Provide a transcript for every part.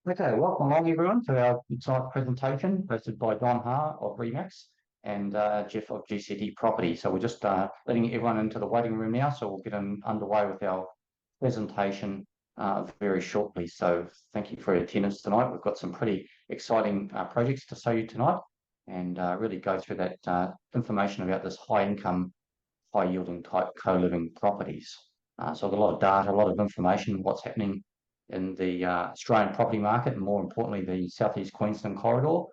Okay, welcome along everyone to our tonight's presentation hosted by Don Ha of Remax and Jeff of GCD Property. So we're just letting everyone into the waiting room now, so we'll get underway with our presentation very shortly. So thank you for your attendance tonight. We've got some pretty exciting projects to show you tonight and really go through that information about this high income, high yielding type co-living properties. So a lot of data, a lot of information, what's happening in the Australian property market, and more importantly, the Southeast Queensland corridor,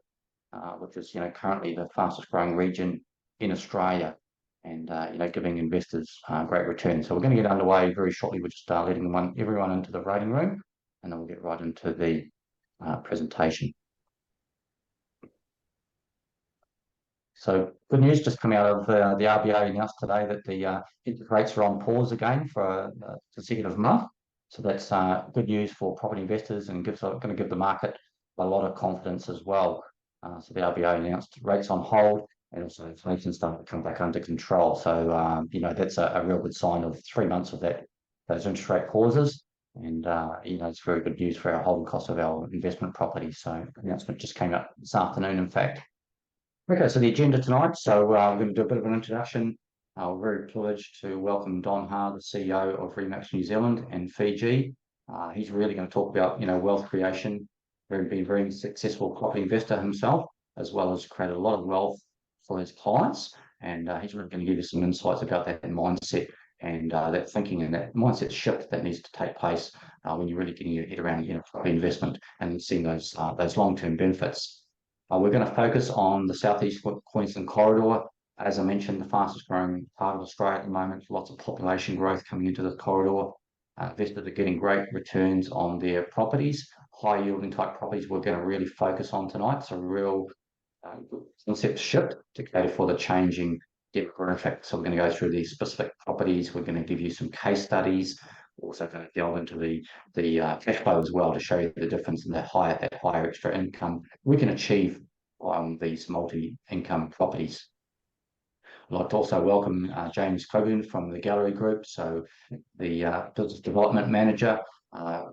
which is currently the fastest growing region in Australia, and giving investors great returns. So we're going to get underway very shortly. We're just letting everyone into the waiting room, and then we'll get right into the presentation. So good news just come out of the RBA announced today that the interest rates are on pause again for a consecutive month. So that's good news for property investors and going to give the market a lot of confidence as well. So the RBA announced rates on hold and also inflation starting to come back under control. So that's a real good sign of 3 months of those interest rate pauses. And it's very good news for our holding cost of our investment property. So the announcement just came out this afternoon, in fact. Okay, so the agenda tonight. So we're going to do a bit of an introduction. We're very privileged to welcome Don Ha, the CEO of Remax New Zealand and Fiji. He's really going to talk about wealth creation. He's been a very successful property investor himself, as well as created a lot of wealth for his clients. And he's really going to give you some insights about that mindset and that thinking and that mindset shift that needs to take place when you're really getting your head around property investment and seeing those long-term benefits. We're going to focus on the Southeast Queensland corridor. As I mentioned, the fastest growing part of Australia at the moment, lots of population growth coming into the corridor. Investors are getting great returns on their properties, high yielding type properties we're going to really focus on tonight. So real concept shift to cater for the changing demographic. So we're going to go through these specific properties. We're going to give you some case studies. We're also going to delve into the cash flow as well to show you the difference in that higher extra income we can achieve on these multi-income properties. I'd like to also welcome James Coburn from the Gallery Group, so the business development manager,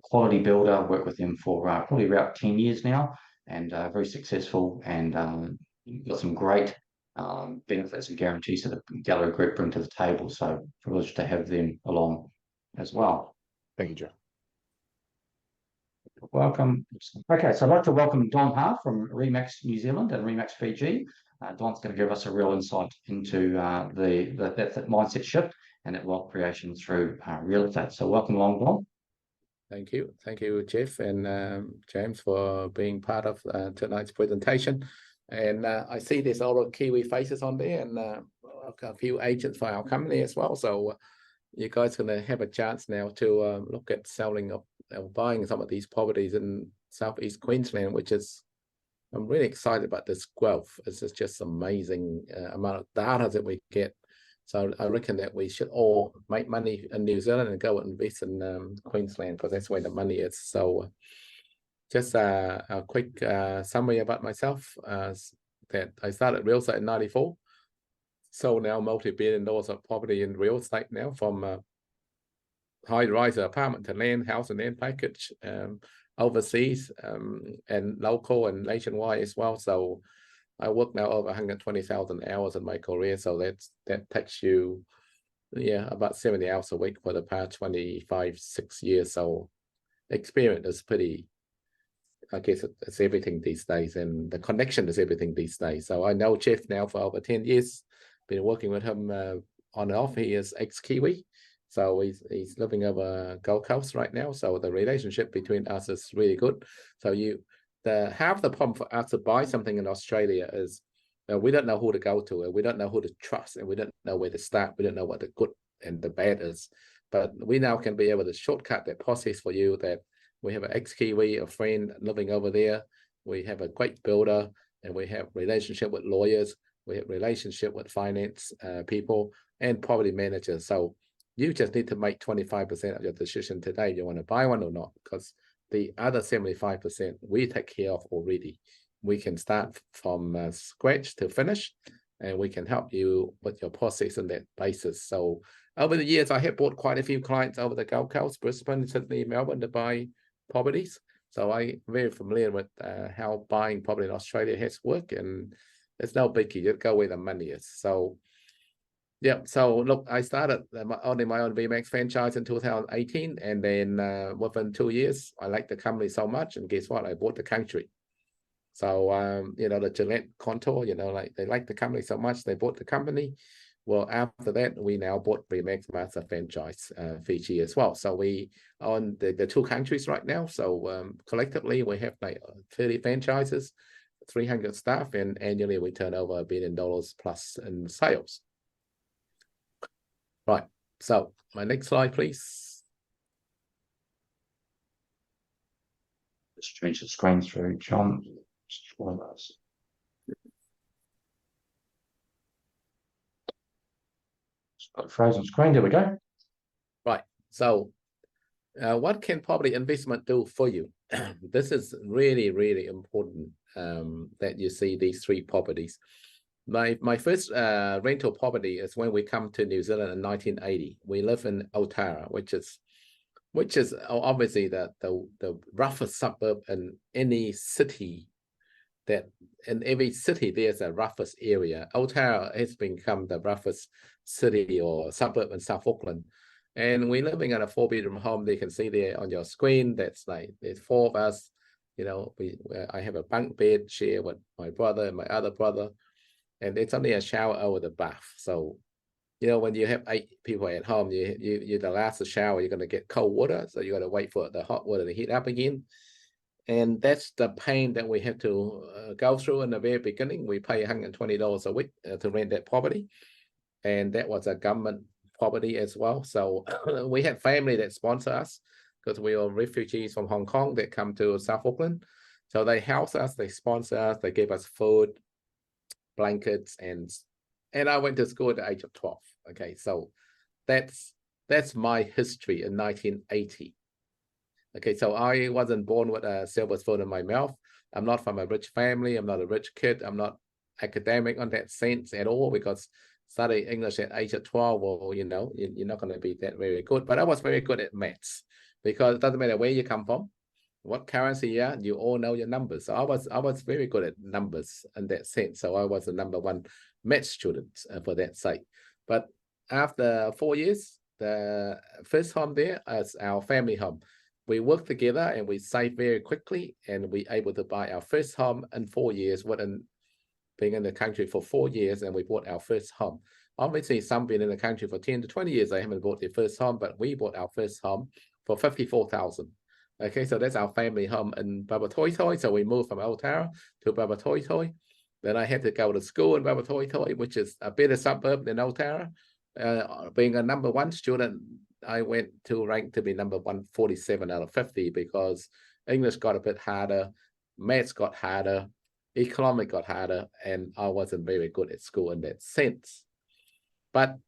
quality builder. Worked with him for probably about 10 years now, and very successful, and got some great benefits and guarantees that the Gallery Group bring to the table. So privileged to have them along as well. Thank you, Joe. Welcome. Okay, so I'd like to welcome Don Ha from Remax New Zealand and Remax Fiji. Don's going to give us a real insight into that mindset shift and that wealth creation through real estate. So welcome along, Don. Thank you, Jeff and James, for being part of tonight's presentation. And I see there's a lot of Kiwi faces on there, and a few agents for our company as well. So you guys are going to have a chance now to look at selling or buying some of these properties in Southeast Queensland, which is, I'm really excited about this growth. It's just amazing amount of data that we get. So I reckon that we should all make money in New Zealand and go and invest in Queensland, because that's where the money is. So just a quick summary about myself, that I started real estate in 94. So now multi-billion dollars of property in real estate now, from high-rise apartment to land, house and land package, overseas and local and nationwide as well. So I work now over 120,000 hours in my career. So that takes you, about 70 hours a week for the past 6 years. So experience is pretty, I guess it's everything these days, and the connection is everything these days. So I know Jeff now for over 10 years. Been working with him on and off. He is ex-Kiwi, so he's living over Gold Coast right now. So the relationship between us is really good. So half the problem for us to buy something in Australia is we don't know who to go to, and we don't know who to trust, and we don't know where to start. We don't know what the good and the bad is. But we now can be able to shortcut that process for you. That we have an ex-Kiwi, a friend living over there. We have a great builder, and we have relationship with lawyers. We have relationship with finance people and property managers. So you just need to make 25% of your decision today. You want to buy one or not, because the other 75% we take care of already. We can start from scratch to finish, and we can help you with your process on that basis. So over the years, I have bought quite a few clients over the Gold Coast, Brisbane, Sydney, Melbourne to buy properties. So I'm very familiar with how buying property in Australia has worked, and it's no biggie. You go where the money is. So yeah, so look, I started owning my own VMAX franchise in 2018, and then within 2 years, I liked the company so much, and guess what? I bought the country. So you know, the Gillette Contour, you know, like they liked the company so much, they bought the company. Well, after that, we now bought VMAX Master Franchise Fiji as well. So we own the 2 countries right now. So collectively, we have like 30 franchises, 300 staff, and annually we turn over $1 billion plus in sales. Right. So my next slide, please. Just change the screen through, John. Frozen screen. There we go. Right. So what can property investment do for you? This is really, really important that you see these 3 properties. My first rental property is when we come to New Zealand in 1980. We live in Otara, which is obviously the roughest suburb in any city. That in every city there's a roughest area. Otara has become the roughest city or suburb in South Auckland. And we're living in a 4-bedroom home. They can see there on your screen. That's like there's 4 of us. You know, I have a bunk bed share with my brother and my other brother, and it's only a shower over the bath. So, you know, when you have 8 people at home, you're the last shower, you're going to get cold water, so you got to wait for the hot water to heat up again. And that's the pain that we have to go through in the very beginning. We pay $120 a week to rent that property, and that was a government property as well. So we had family that sponsor us because we are refugees from Hong Kong that come to South Auckland. So they house us, they sponsor us, they give us food, blankets, and I went to school at the age of 12. Okay, so that's my history in 1980. Okay, so I wasn't born with a silver spoon in my mouth. I'm not from a rich family. I'm not a rich kid. I'm not academic on that sense at all, because studying English at age of 12, well, you know, you're not going to be that very good. But I was very good at maths, because it doesn't matter where you come from, what currency you are, you all know your numbers. So I was very good at numbers in that sense. So I was the #1 maths student for that sake. But after 4 years, the first home there is our family home. We worked together and we saved very quickly, and we able to buy our first home in 4 years, within being in the country for 4 years, and we bought our first home. Obviously, some been in the country for 10 to 20 years, they haven't bought their first home, but we bought our first home for $54,000. Okay, so that's our family home in Babatoitoi. So we moved from Otara to Babatoitoi. Then I had to go to school in Babatoitoi, which is a better suburb than Otara. Being a #1 student, I went to rank to be #147 out of 50, because English got a bit harder, maths got harder, economic got harder, and I wasn't very good at school in that sense. But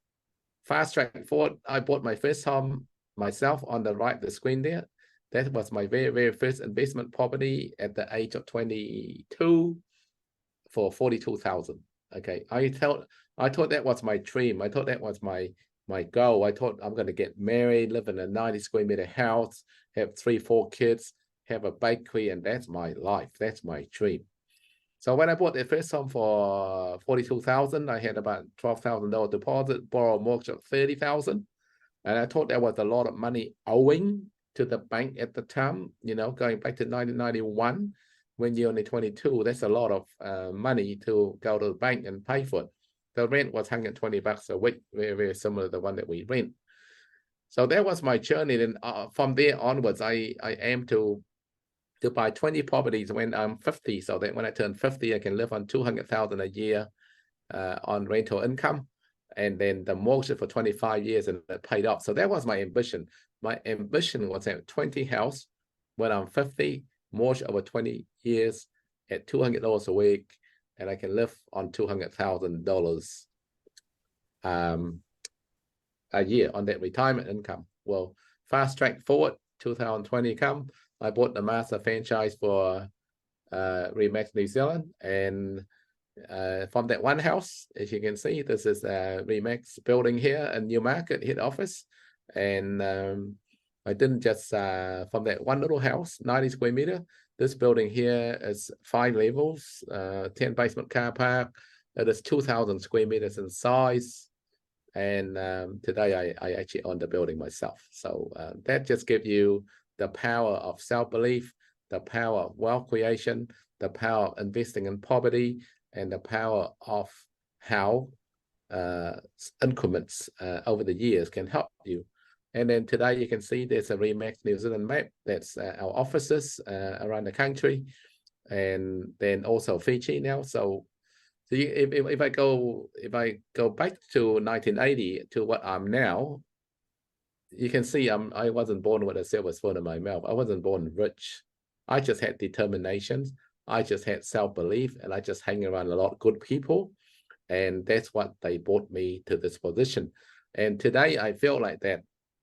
fast track forward, I bought my first home myself on the right, the screen there. That was my very, very first investment property at the age of 22 for $42,000. Okay, I thought that was my dream. I thought that was my goal. I thought I'm going to get married, live in a 90 square meter house, have 3-4 kids, have a bakery, and that's my life. That's my dream. So when I bought the first home for $42,000, I had about $12,000 deposit, borrow a mortgage of $30,000, and I thought that was a lot of money owing to the bank at the time. You know, going back to 1991, when you're only 22, that's a lot of money to go to the bank and pay for it. The rent was $120 a week, very, very similar to the one that we rent. So that was my journey. And from there onwards, I aim to buy 20 properties when I'm 50, so that when I turn 50, I can live on $200,000 a year on rental income, and then the mortgage for 25 years, and it paid off. So that was my ambition. My ambition was to have 20 houses when I'm 50, mortgage over 20 years at $200 a week, and I can live on $200,000 a year on that retirement income. Well, fast track forward, 2020 come, I bought the master franchise for RE/MAX New Zealand, and from that one house, as you can see, this is a RE/MAX building here in Newmarket head office, and I didn't just from that one little house, 90 square meter. This building here is 5 levels, 10 basement car park. It is 2,000 square meters in size. And today I actually own the building myself. So that just gives you the power of self-belief, the power of wealth creation, the power of investing in property, and the power of how increments over the years can help you. And then today you can see there's a Remax New Zealand map. That's our offices around the country, and then also Fiji now. So if I go back to 1980 to what I'm now, you can see I wasn't born with a silver spoon in my mouth. I wasn't born rich. I just had determination. I just had self-belief, and I just hang around a lot of good people, and that's what they brought me to this position. And today I feel like that.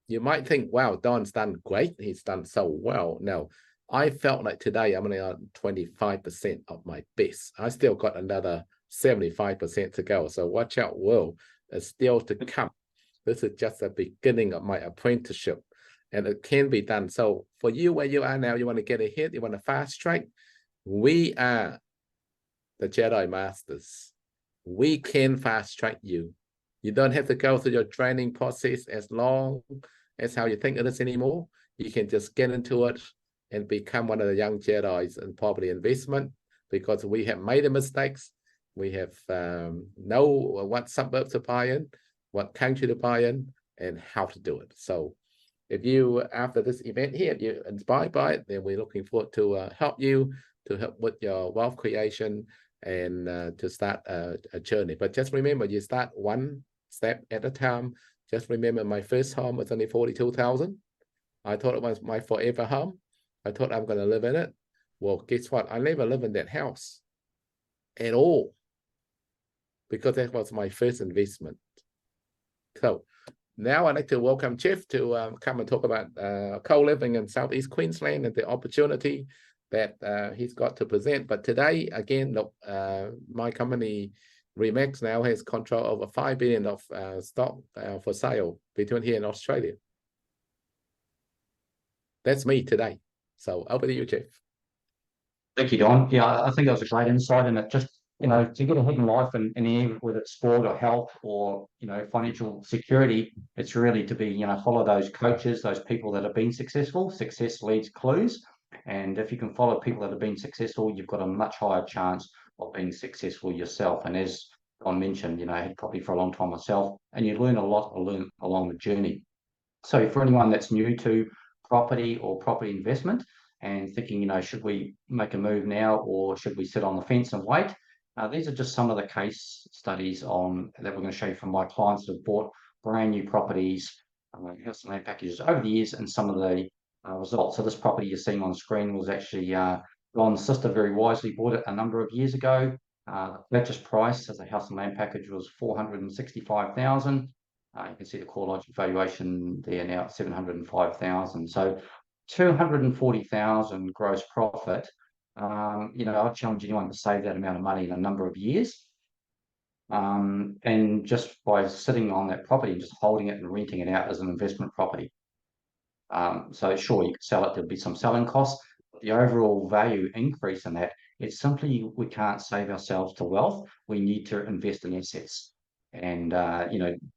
You might think, wow, Don's done great. He's done so well. No, I felt like today I'm only on 25% of my best. I still got another 75% to go. So watch out, world is still to come. This is just the beginning of my apprenticeship, and it can be done. So for you, where you are now, you want to get ahead, you want to fast track. We are the Jedi Masters. We can fast track you. You don't have to go through your training process as long as how you think it is anymore. You can just get into it and become one of the young Jedis in property investment, because we have made the mistakes. We have know what suburbs to buy in, what country to buy in, and how to do it. So if you, after this event here, if you're inspired by it, then we're looking forward to help you, to help with your wealth creation, and to start a journey. But just remember, you start one step at a time. Just remember, my first home was only 42,000. I thought it was my forever home. I thought I'm going to live in it. Well, guess what? I never lived in that house at all, because that was my first investment. So now I'd like to welcome Jeff to come and talk about co-living in Southeast Queensland and the opportunity that he's got to present. But today, again, look, my company Remax now has control over 5 billion of stock for sale between here and Australia. That's me today. So over to you, Jeff. Thank you, Don. Yeah, I think that was a great insight, and it just, to get ahead in life, and whether it's sport or health or, financial security, it's really to be, follow those coaches, those people that have been successful. Success leads clues. And if you can follow people that have been successful, you've got a much higher chance of being successful yourself. And as Don mentioned, I had property for a long time myself, and you learn a lot along the journey. So for anyone that's new to property or property investment and thinking, should we make a move now or should we sit on the fence and wait? These are just some of the case studies that we're going to show you from my clients that have bought brand new properties, house and land packages over the years, and some of the results. So this property you're seeing on screen was actually Ron's sister very wisely bought it a number of years ago. Purchase price as a house and land package was $465,000. You can see the core logic valuation there now at $705,000. So $240,000 gross profit. I'd challenge anyone to save that amount of money in a number of years. And just by sitting on that property and just holding it and renting it out as an investment property. So sure, you could sell it, there'll be some selling costs, but the overall value increase in that, it's simply we can't save ourselves to wealth. We need to invest in assets. And,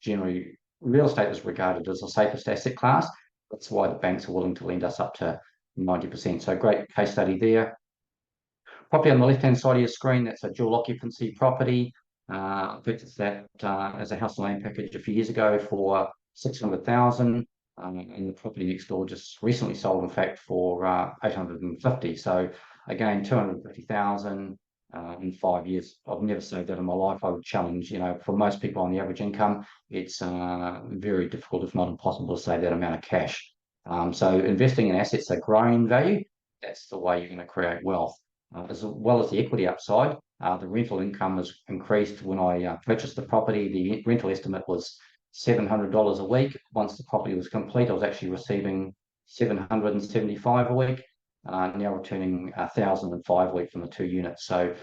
generally real estate is regarded as the safest asset class. That's why the banks are willing to lend us up to 90%. So great case study there. Property on the left-hand side of your screen, that's a dual occupancy property. Purchased that as a house and land package a few years ago for $600,000. And the property next door just recently sold, in fact, for $850,000. So again, $250,000 in 5 years. I've never saved that in my life. I would challenge, for most people on the average income, it's very difficult, if not impossible, to save that amount of cash. So investing in assets that grow in value, that's the way you're going to create wealth. As well as the equity upside, the rental income has increased. When I purchased the property, the rental estimate was $700 a week. Once the property was complete, I was actually receiving $775 a week. Now returning $1,005 a week from the 2 units. So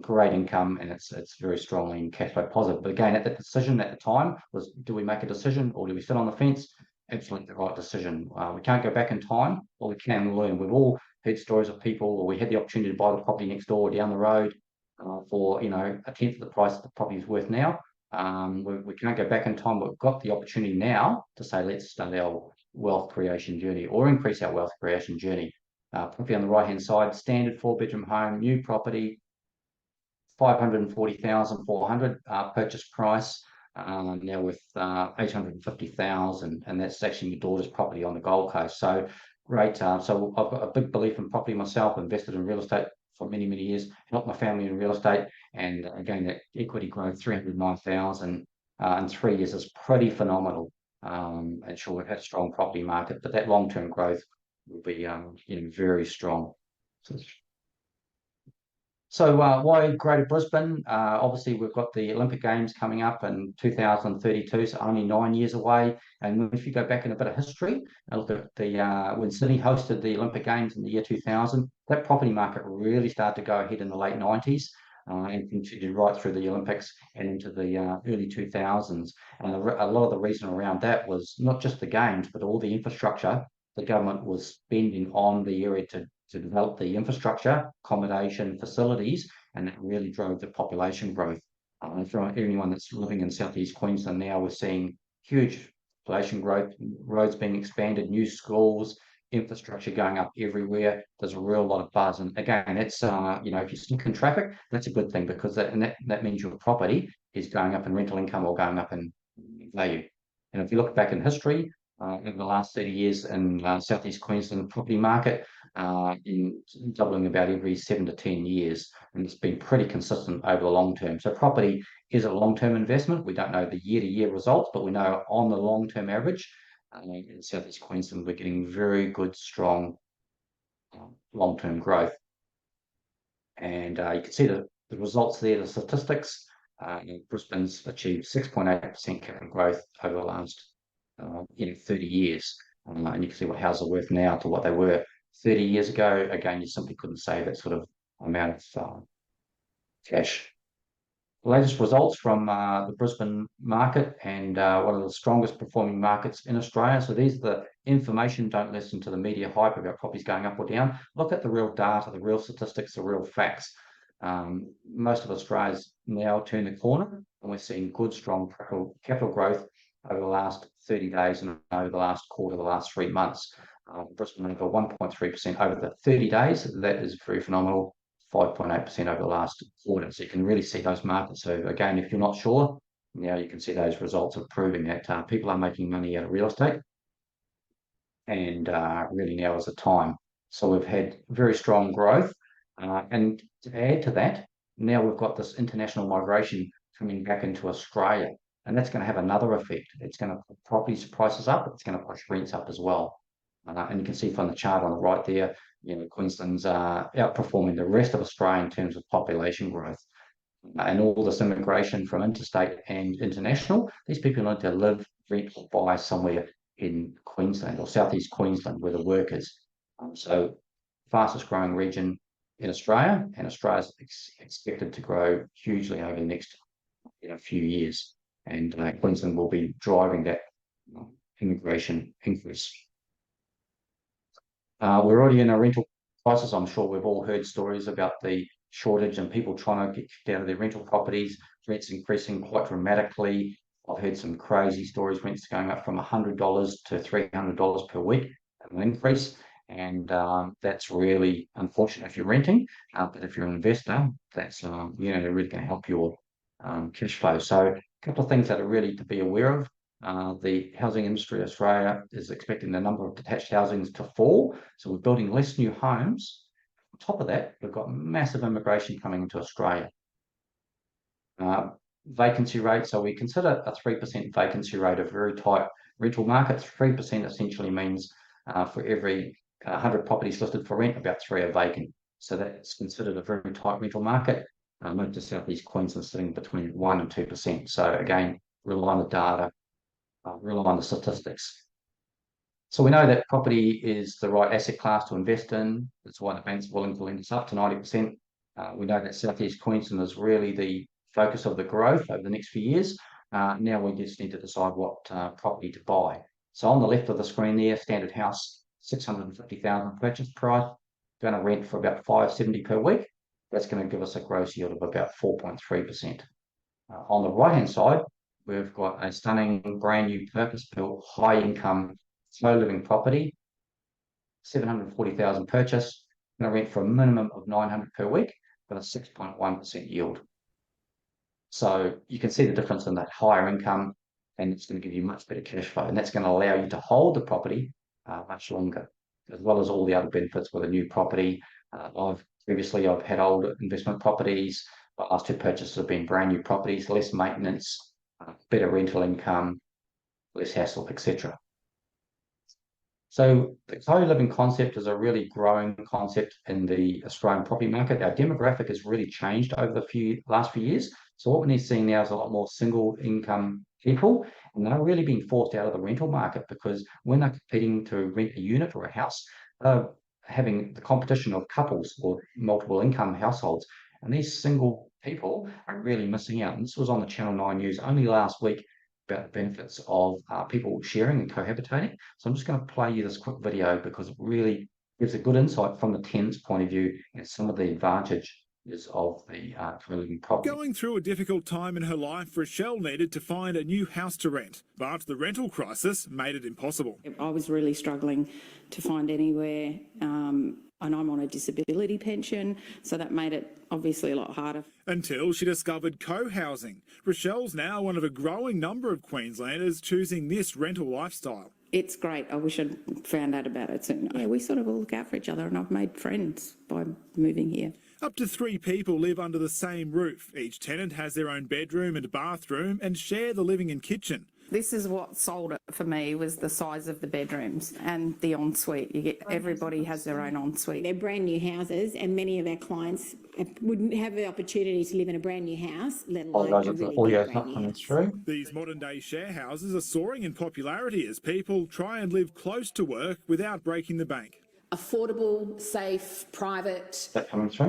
great income, and it's very strongly cash flow positive. But again, at the decision at the time was, do we make a decision or do we sit on the fence? absolutely the right decision. We can't go back in time, or we can learn. We've all heard stories of people, or we had the opportunity to buy the property next door, down the road, for a tenth of the price the property is worth now. We can't go back in time. We've got the opportunity now to say, let's start our wealth creation journey, or increase our wealth creation journey. Property on the right hand side, standard 4-bedroom home, new property, 540,400 purchase price. Now with 850,000, and that's actually my daughter's property on the Gold Coast. So great. So I've got a big belief in property myself. Invested in real estate for many, many years. Helped my family in real estate, and again, that equity growth 309,000 in 3 years is pretty phenomenal. And sure, we've had a strong property market, but that long-term growth will be very strong. So why Greater Brisbane? Obviously, we've got the Olympic Games coming up in 2032, so only 9 years away. And if you go back in a bit of history and look at the when Sydney hosted the Olympic Games in the year 2000, that property market really started to go ahead in the late 90s, and continued right through the Olympics and into the early 2000s. And a lot of the reason around that was not just the games, but all the infrastructure the government was spending on the area to develop the infrastructure, accommodation, facilities, and that really drove the population growth. For anyone that's living in southeast Queensland now, we're seeing huge population growth, roads being expanded, new schools, infrastructure going up everywhere. There's a real lot of buzz, and again, it's if you're stuck in traffic, that's a good thing, because that means your property is going up in rental income or going up in value. And if you look back in history, in the last 30 years in southeast Queensland property market, in doubling about every 7 to 10 years, and it's been pretty consistent over the long term. So property is a long-term investment. We don't know the year-to-year results, but we know on the long-term average, in southeast Queensland, we're getting very good, strong long-term growth. And you can see the results there, the statistics. Brisbane's achieved 6.8% capital growth over the last 30 years. And you can see what houses are worth now to what they were 30 years ago. Again, you simply couldn't save that sort of amount of cash. The latest results from the Brisbane market, and one of the strongest performing markets in Australia. So these are the information. Don't listen to the media hype about properties going up or down. Look at the real data, the real statistics, the real facts. Most of Australia's now turned the corner, and we're seeing good, strong capital growth over the last 30 days and over the last quarter, the last 3 months. Brisbane over 1.3% over the 30 days. That is very phenomenal. 5.8% over the last quarter. So you can really see those markets. So again, if you're not sure, now you can see those results of proving that people are making money out of real estate, and really now is the time. So we've had very strong growth, and to add to that, now we've got this international migration coming back into Australia, and that's going to have another effect. It's going to put property prices up. It's going to push rents up as well. And you can see from the chart on the right there, Queensland's outperforming the rest of Australia in terms of population growth. And all this immigration from interstate and international, these people need to live, rent, or buy somewhere in Queensland or southeast Queensland where the work is. So fastest growing region in Australia, and Australia's expected to grow hugely over the next few years. And Queensland will be driving that immigration increase. We're already in a rental crisis. I'm sure we've all heard stories about the shortage and people trying to get kicked out of their rental properties, rents increasing quite dramatically. I've heard some crazy stories, rents going up from $100 to $300 per week, an increase. And that's really unfortunate if you're renting, but if you're an investor, that's really going to help your cash flow. So a couple of things that are really to be aware of. The housing industry in Australia is expecting the number of detached housings to fall. So we're building less new homes. On top of that, we've got massive immigration coming into Australia. Vacancy rate. So we consider a 3% vacancy rate a very tight rental market. 3% essentially means for every 100 properties listed for rent, about 3 are vacant. So that's considered a very tight rental market. Most of southeast Queensland sitting between 1% and 2%. So again, rely on the data. Rely on the statistics. So we know that property is the right asset class to invest in. That's why the bank's willing to lend us up to 90%. We know that southeast Queensland is really the focus of the growth over the next few years. Now we just need to decide what property to buy. So on the left of the screen there, standard house, 650,000 purchase price, going to rent for about 570 per week. That's going to give us a gross yield of about 4.3%. On the right-hand side, we've got a stunning brand new purpose-built high-income co-living property, 740,000 purchase, going to rent for a minimum of 900 per week with a 6.1% yield. So you can see the difference in that higher income, and it's going to give you much better cash flow, and that's going to allow you to hold the property much longer, as well as all the other benefits with a new property. I've had old investment properties. The last two purchases have been brand new properties, less maintenance, better rental income, less hassle, etc. So the co-living concept is a really growing concept in the Australian property market. Our demographic has really changed over the last few years. So what we're seeing now is a lot more single income people, and they're really being forced out of the rental market because when they're competing to rent a unit or a house, they're having the competition of couples or multiple income households. And these single people are really missing out. And this was on the Channel 9 News only last week about the benefits of people sharing and cohabitating. So I'm just going to play you this quick video because it really gives a good insight from the tenant's point of view and some of the advantages of the co-living property. Going through a difficult time in her life, Rochelle needed to find a new house to rent, but the rental crisis made it impossible. I was really struggling to find anywhere, and I'm on a disability pension, so that made it obviously a lot harder. Until she discovered co-housing. Rochelle's now one of a growing number of Queenslanders choosing this rental lifestyle. It's great. I wish I'd found out about it sooner. Yeah, we sort of all look out for each other, and I've made friends by moving here. Up to 3 people live under the same roof. Each tenant has their own bedroom and bathroom and share the living and kitchen. This is what sold it for me, was the size of the bedrooms and the ensuite. Everybody has their own ensuite. They're brand new houses, and many of our clients wouldn't have the opportunity to live in a brand new house, let alone a really big brand new house. These modern day share houses are soaring in popularity as people try and live close to work without breaking the bank. Affordable, safe, private,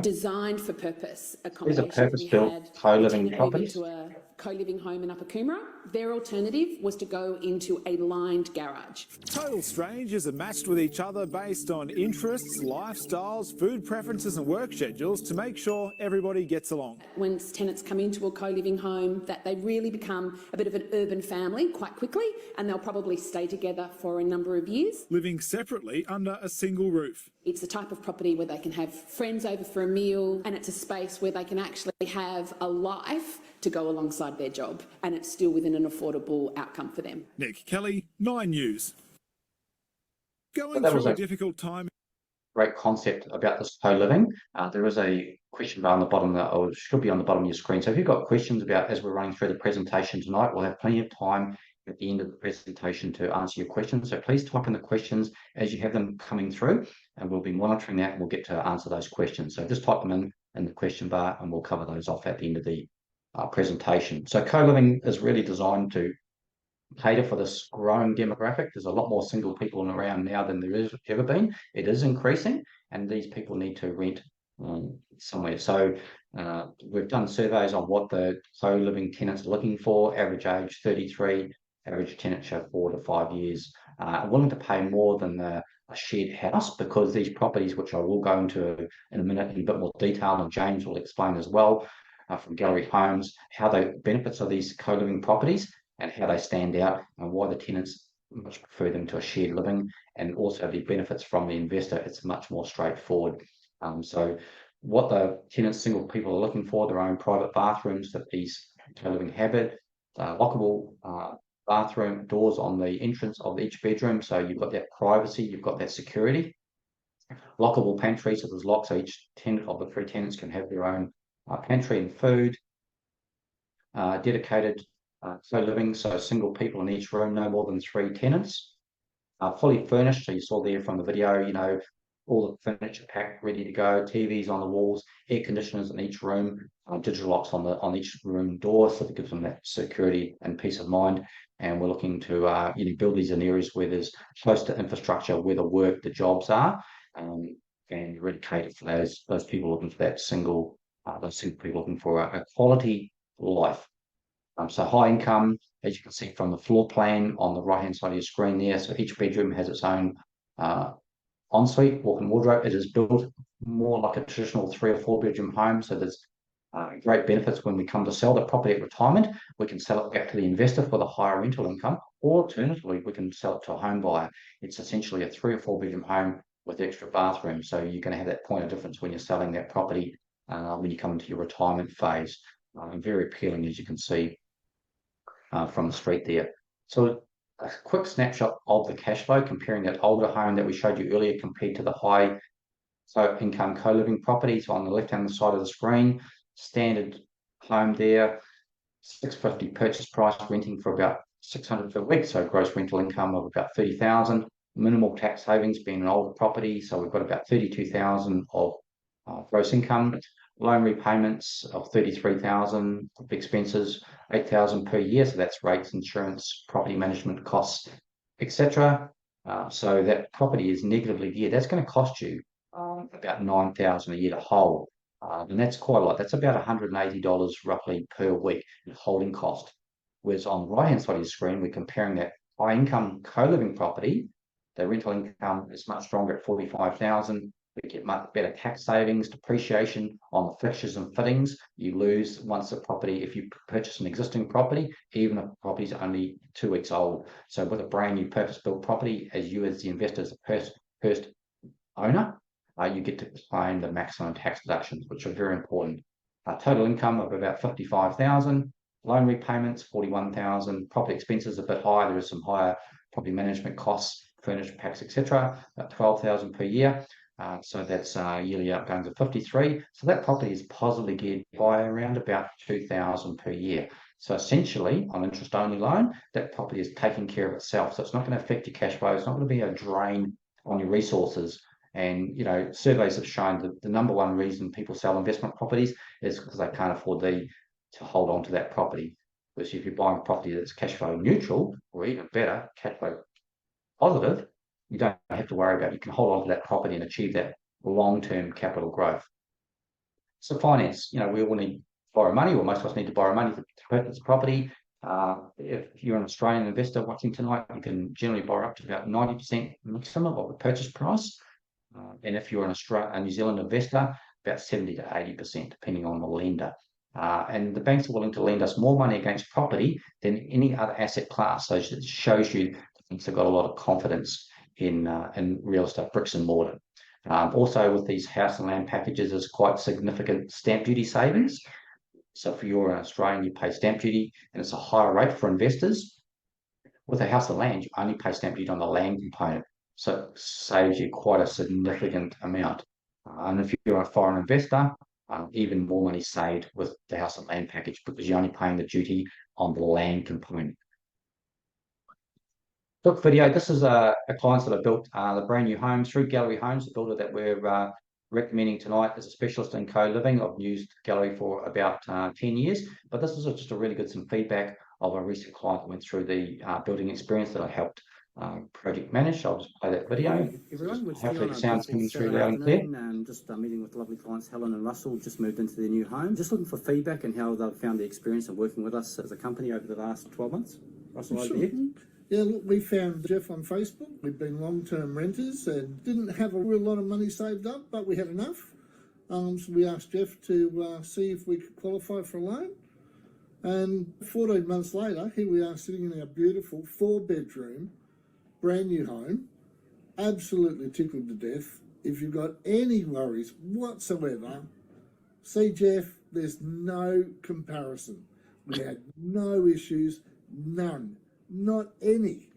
designed for purpose These are accommodation. purpose-built co-living properties. To a co-living home in Upper Coomera. Their alternative was to go into a lined garage. Total strangers are matched with each other based on interests, lifestyles, food preferences and work schedules to make sure everybody gets along. When tenants come into a co-living home, that they really become a bit of an urban family quite quickly, and they'll probably stay together for a number of years. Living separately under a single roof. It's the type of property where they can have friends over for a meal, and it's a space where they can actually have a life to go alongside their job, and it's still within an affordable outcome for them. Nick Kelly, 9 News. Going through a difficult time. Great concept about this co-living. There is a question bar on the bottom, or should be on the bottom of your screen. So if you've got questions about, as we're running through the presentation tonight, we'll have plenty of time at the end of the presentation to answer your questions. So please type in the questions as you have them coming through, and we'll be monitoring that and we'll get to answer those questions. So just type them in the question bar and we'll cover those off at the end of the presentation. So co-living is really designed to cater for this growing demographic. There's a lot more single people around now than there has ever been. It is increasing, and these people need to rent somewhere. So we've done surveys on what the co-living tenants are looking for. Average age 33, average tenant show 4 to 5 years. Willing to pay more than a shared house, because these properties, which I will go into in a minute in a bit more detail, and James will explain as well, from Gallery Homes, how the benefits of these co-living properties and how they stand out, and why the tenants much prefer them to a shared living, and also the benefits from the investor. It's much more straightforward. So what the tenants, single people, are looking for, their own private bathrooms that these co-living have, lockable bathroom doors on the entrance of each bedroom, so you've got that privacy, you've got that security. Lockable pantry, so there's locks, so each tenant of the 3 tenants can have their own pantry and food. Dedicated co-living, so single people in each room, no more than 3 tenants. Fully furnished, so you saw there from the video, you know, all the furniture packed, ready to go, TVs on the walls, air conditioners in each room, digital locks on each room door, so that gives them that security and peace of mind. And we're looking to build these in areas where there's close to infrastructure, where the jobs are, and really cater for those people looking for that those single people looking for a quality life. So high income, as you can see from the floor plan on the right-hand side of your screen there. So each bedroom has its own ensuite, walk-in wardrobe. It is built more like a traditional 3 or 4 bedroom home. So there's great benefits when we come to sell the property at retirement. We can sell it back to the investor for the higher rental income, or alternatively, we can sell it to a home buyer. It's essentially a 3 or 4 bedroom home with extra bathrooms. So you're going to have that point of difference when you're selling that property when you come into your retirement phase. Very appealing, as you can see from the street there. So a quick snapshot of the cash flow, comparing that older home that we showed you earlier compared to the high income co-living properties on the left-hand side of the screen. Standard home there, $650 purchase price, renting for about $600 per week, so gross rental income of about $30,000. Minimal tax savings being an older property, so we've got about $32,000 of gross income. Loan repayments of $33,000, expenses $8,000 per year, so that's rates, insurance, property management costs, etc. So that property is negatively geared. That's going to cost you about $9,000 a year to hold, and that's quite a lot. That's about $180 roughly per week in holding cost. Whereas on the right-hand side of your screen, we're comparing that high-income co-living property. The rental income is much stronger at $45,000. We get much better tax savings, depreciation on the fixtures and fittings. You lose once the property, if you purchase an existing property, even if the property is only 2 weeks old. So with a brand new purpose-built property, as you as the investor, as the first owner, you get to claim the maximum tax deductions, which are very important. Total income of about $55,000. Loan repayments, $41,000. Property expenses a bit higher. There is some higher property management costs, furniture packs, etc. About $12,000 per year. So that's yearly outgoings of $53,000. So that property is positively geared by around about $2,000 per year. So essentially, on interest-only loan, that property is taking care of itself. So it's not going to affect your cash flow. It's not going to be a drain on your resources. And, surveys have shown that the number one reason people sell investment properties is because they can't afford to hold on to that property. Whereas if you're buying a property that's cash flow neutral, or even better, cash flow positive, you don't have to worry about it. You can hold on to that property and achieve that long-term capital growth. So finance, we all need to borrow money, or most of us need to borrow money to purchase property. If you're an Australian investor watching tonight, you can generally borrow up to about 90% maximum of the purchase price. And if you're a New Zealand investor, about 70 to 80%, depending on the lender. And the banks are willing to lend us more money against property than any other asset class. So it shows you the banks have got a lot of confidence in real estate, bricks and mortar. Also, with these house and land packages, there's quite significant stamp duty savings. So if you're an Australian, you pay stamp duty, and it's a higher rate for investors. With a house and land, you only pay stamp duty on the land component. So it saves you quite a significant amount. And if you're a foreign investor, even more money saved with the house and land package, because you're only paying the duty on the land component. Quick video. This is a client that have built the brand new homes through Gallery Homes, the builder that we're recommending tonight as a specialist in co-living. I've used Gallery for about 10 years, but this is just a really good some feedback of a recent client that went through the building experience that I helped project manage. So I'll just play that video. Everyone, Hopefully the sound's coming through loud and clear. Just meeting with lovely clients, Helen and Russell, just moved into their new home. Just looking for feedback and how they've found the experience of working with us as a company over the last 12 months. Russell, over to you. Yeah, look, we found Jeff on Facebook. We've been long-term renters and didn't have a real lot of money saved up, but we had enough. So we asked Jeff to see if we could qualify for a loan. And 14 months later, here we are sitting in our beautiful 4-bedroom, brand new home, absolutely tickled to death. If you've got any worries whatsoever, see Jeff, there's no comparison. We had no issues, none. Not any.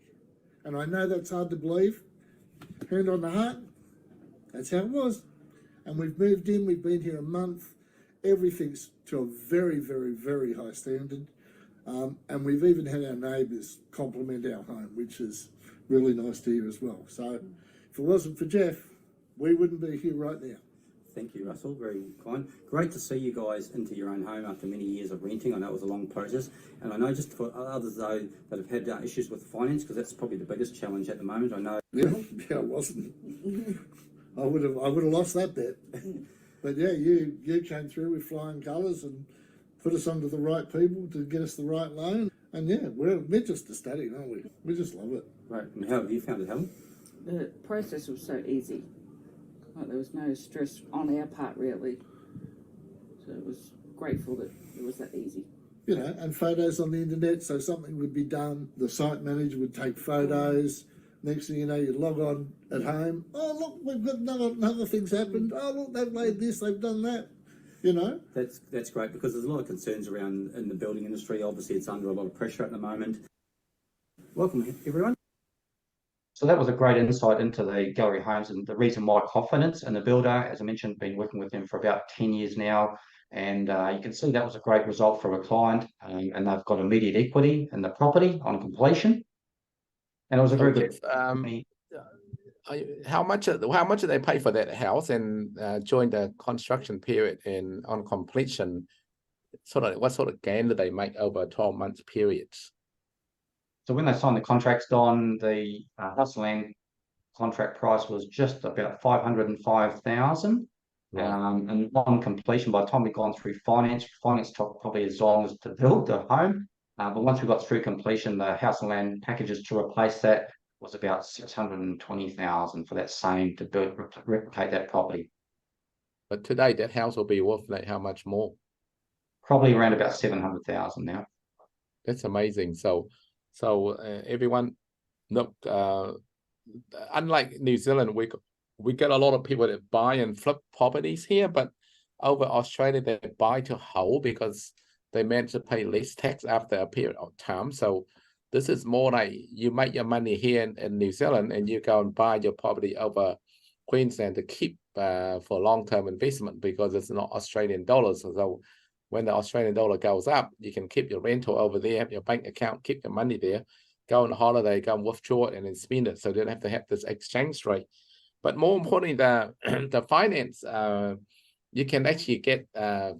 And I know that's hard to believe. Hand on the heart, that's how it was. And we've moved in, we've been here a month. Everything's to a very, very, very high standard. And we've even had our neighbours compliment our home, which is really nice to hear as well. So if it wasn't for Jeff, we wouldn't be here right now. Thank you, Russell. Very kind. Great to see you guys into your own home after many years of renting. I know it was a long process. And I know just for others, though, that have had issues with finance, because that's probably the biggest challenge at the moment. I know. Yeah, it wasn't. I would have lost that bet. But yeah, you came through with flying colours and put us onto the right people to get us the right loan. And yeah, we're just ecstatic, aren't we? We just love it. Right. And how have you found it, Helen? The process was so easy. Like, there was no stress on our part, really. So it was grateful that it was that easy. You know, and photos on the internet, so something would be done, the site manager would take photos. Next thing you know, you log on at home. Oh, look, we've got another thing's happened. Oh, look, they've made this, they've done that. You know? That's great, because there's a lot of concerns around in the building industry. Obviously, it's under a lot of pressure at the moment. Welcome, everyone. So that was a great insight into the Gallery Homes and the reason why confidence in the builder. As I mentioned, been working with them for about 10 years now. And you can see that was a great result for a client, and they've got immediate equity in the property on completion. And it was a very good. How much did they pay for that house, and during the construction period and on completion, what sort of gain did they make over a 12-month period? So when they signed the contracts, Don, the house and land contract price was just about 505,000. Right. And on completion, by the time we've gone through finance took probably as long as to build the home. But once we got through completion, the house and land packages to replace that was about 620,000 for that same to replicate that property. But today that house will be worth like how much more? Probably around about 700,000 now. That's amazing. So everyone, look, unlike New Zealand, we get a lot of people that buy and flip properties here, but over Australia they buy to hold because they manage to pay less tax after a period of time. So this is more like you make your money here in New Zealand and you go and buy your property over Queensland to keep for long-term investment because it's not Australian dollars. So when the Australian dollar goes up, you can keep your rental over there, have your bank account, keep your money there, go on holiday, go and withdraw it and then spend it. So you don't have to have this exchange rate. But more importantly, the finance, you can actually get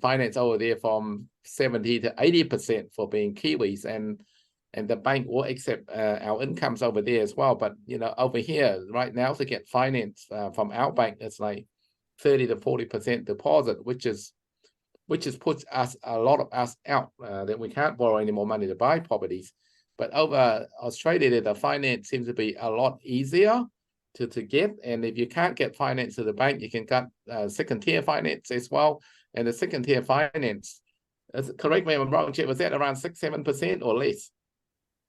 finance over there from 70 to 80% for being Kiwis, and the bank will accept our incomes over there as well. But you know, over here right now to get finance from our bank, it's like 30 to 40% deposit, which puts us a lot of us out that we can't borrow any more money to buy properties. But over Australia, the finance seems to be a lot easier to get, and if you can't get finance to the bank, you can get second tier finance as well. And the second tier finance, correct me if I'm wrong, Jeff, was that around 6-7% or less?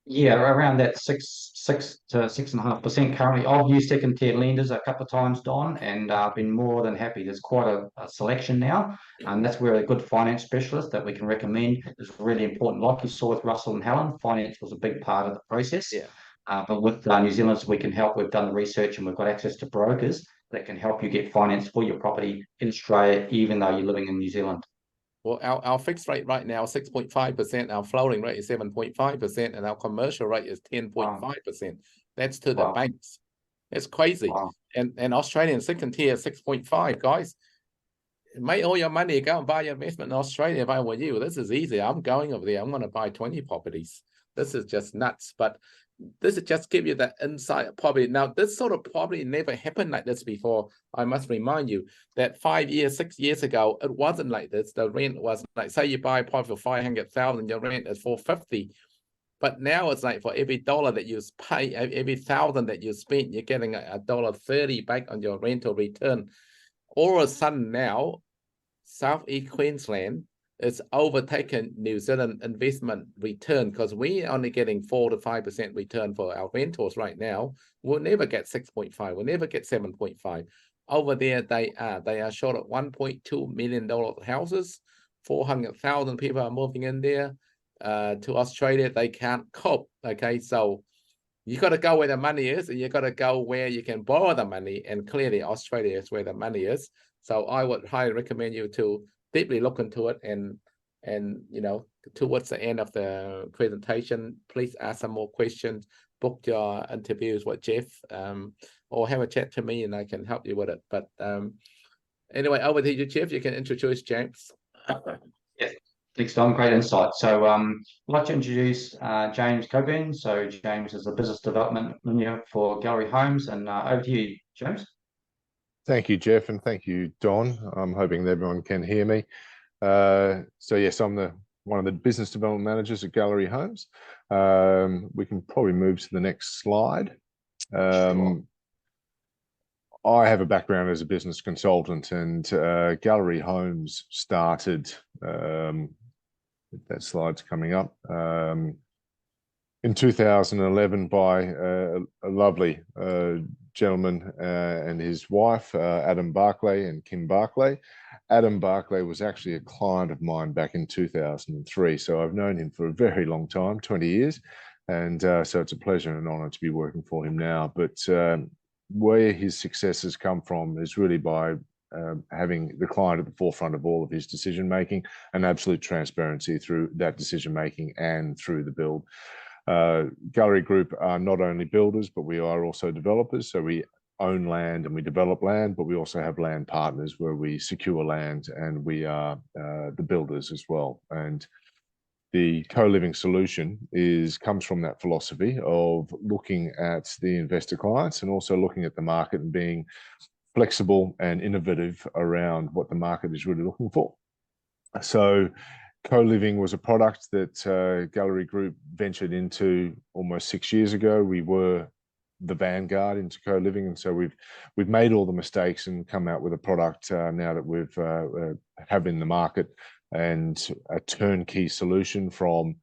Yeah, around that 6 to 6.5% currently. I've used second tier lenders a couple of times, Don, and I've been more than happy. There's quite a selection now, and that's where a good finance specialist that we can recommend is really important. Like you saw with Russell and Helen, finance was a big part of the process. Yeah. But with New Zealanders, we can help. We've done the research and we've got access to brokers that can help you get finance for your property in Australia, even though you're living in New Zealand. Well, our fixed rate right now is 6.5%, our floating rate is 7.5%, and our commercial rate is 10.5%. That's to the banks. That's crazy. Wow. And Australian second tier 6.5, guys. Make all your money, go and buy your investment in Australia if I were you. This is easy. I'm going over there. I'm going to buy 20 properties. This is just nuts. But this is just give you the insight probably. Now, this sort of probably never happened like this before. I must remind you that 5 years, 6 years ago, it wasn't like this. The rent was like, say you buy a property for 500,000, your rent is 450. But now it's like for every dollar that you pay, every $1,000 that you spent, you're getting $1.30 back on your rental return. All of a sudden now, Southeast Queensland is overtaken New Zealand investment return because we're only getting 4 to 5% return for our rentals right now. We'll never get 6.5. We'll never get 7.5. Over there, they are short of $1.2 million houses. 400,000 people are moving in there. To Australia, they can't cope. Okay, so you got to go where the money is, and you got to go where you can borrow the money. And clearly, Australia is where the money is. So I would highly recommend you to deeply look into it, and you know, towards the end of the presentation, please ask some more questions, book your interviews with Jeff, or have a chat to me and I can help you with it. But anyway, over to you, Jeff. You can introduce James. Yes, thanks, Don. Great insight. So I'd like to introduce James Coburn. So James is the business development manager for Gallery Homes, and over to you, James. Thank you, Jeff, and thank you, Don. I'm hoping that everyone can hear me. So yes, I'm one of the business development managers at Gallery Homes. We can probably move to the next slide. Sure. I have a background as a business consultant, and Gallery Homes started, that slide's coming up, in 2011 by a lovely gentleman and his wife, Adam Barclay and Kim Barclay. Adam Barclay was actually a client of mine back in 2003, so I've known him for a very long time, 20 years, and so it's a pleasure and an honour to be working for him now. But where his success has come from is really by having the client at the forefront of all of his decision making and absolute transparency through that decision making and through the build. Gallery Group are not only builders, but we are also developers. So we own land and we develop land, but we also have land partners where we secure land, and we are the builders as well. And the co-living solution comes from that philosophy of looking at the investor clients and also looking at the market and being flexible and innovative around what the market is really looking for. So co-living was a product that Gallery Group ventured into almost 6 years ago. We were the vanguard into co-living, and so we've made all the mistakes and come out with a product now that we've have in the market, and a turnkey solution from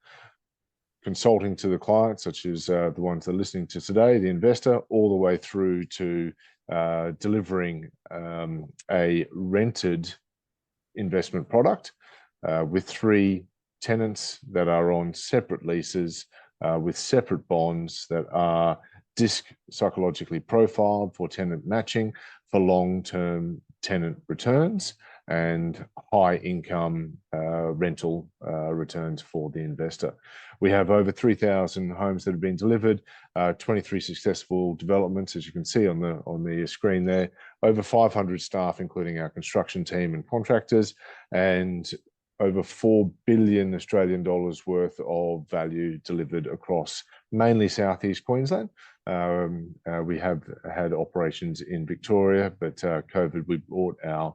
consulting to the client, such as the ones that are listening to today, the investor, all the way through to delivering a rented investment product with 3 tenants that are on separate leases with separate bonds that are psychologically profiled for tenant matching, for long-term tenant returns and high income rental returns for the investor. We have over 3,000 homes that have been delivered, 23 successful developments, as you can see on the screen there, over 500 staff, including our construction team and contractors, and over 4 billion Australian dollars worth of value delivered across mainly Southeast Queensland. We have had operations in Victoria, but COVID, we brought our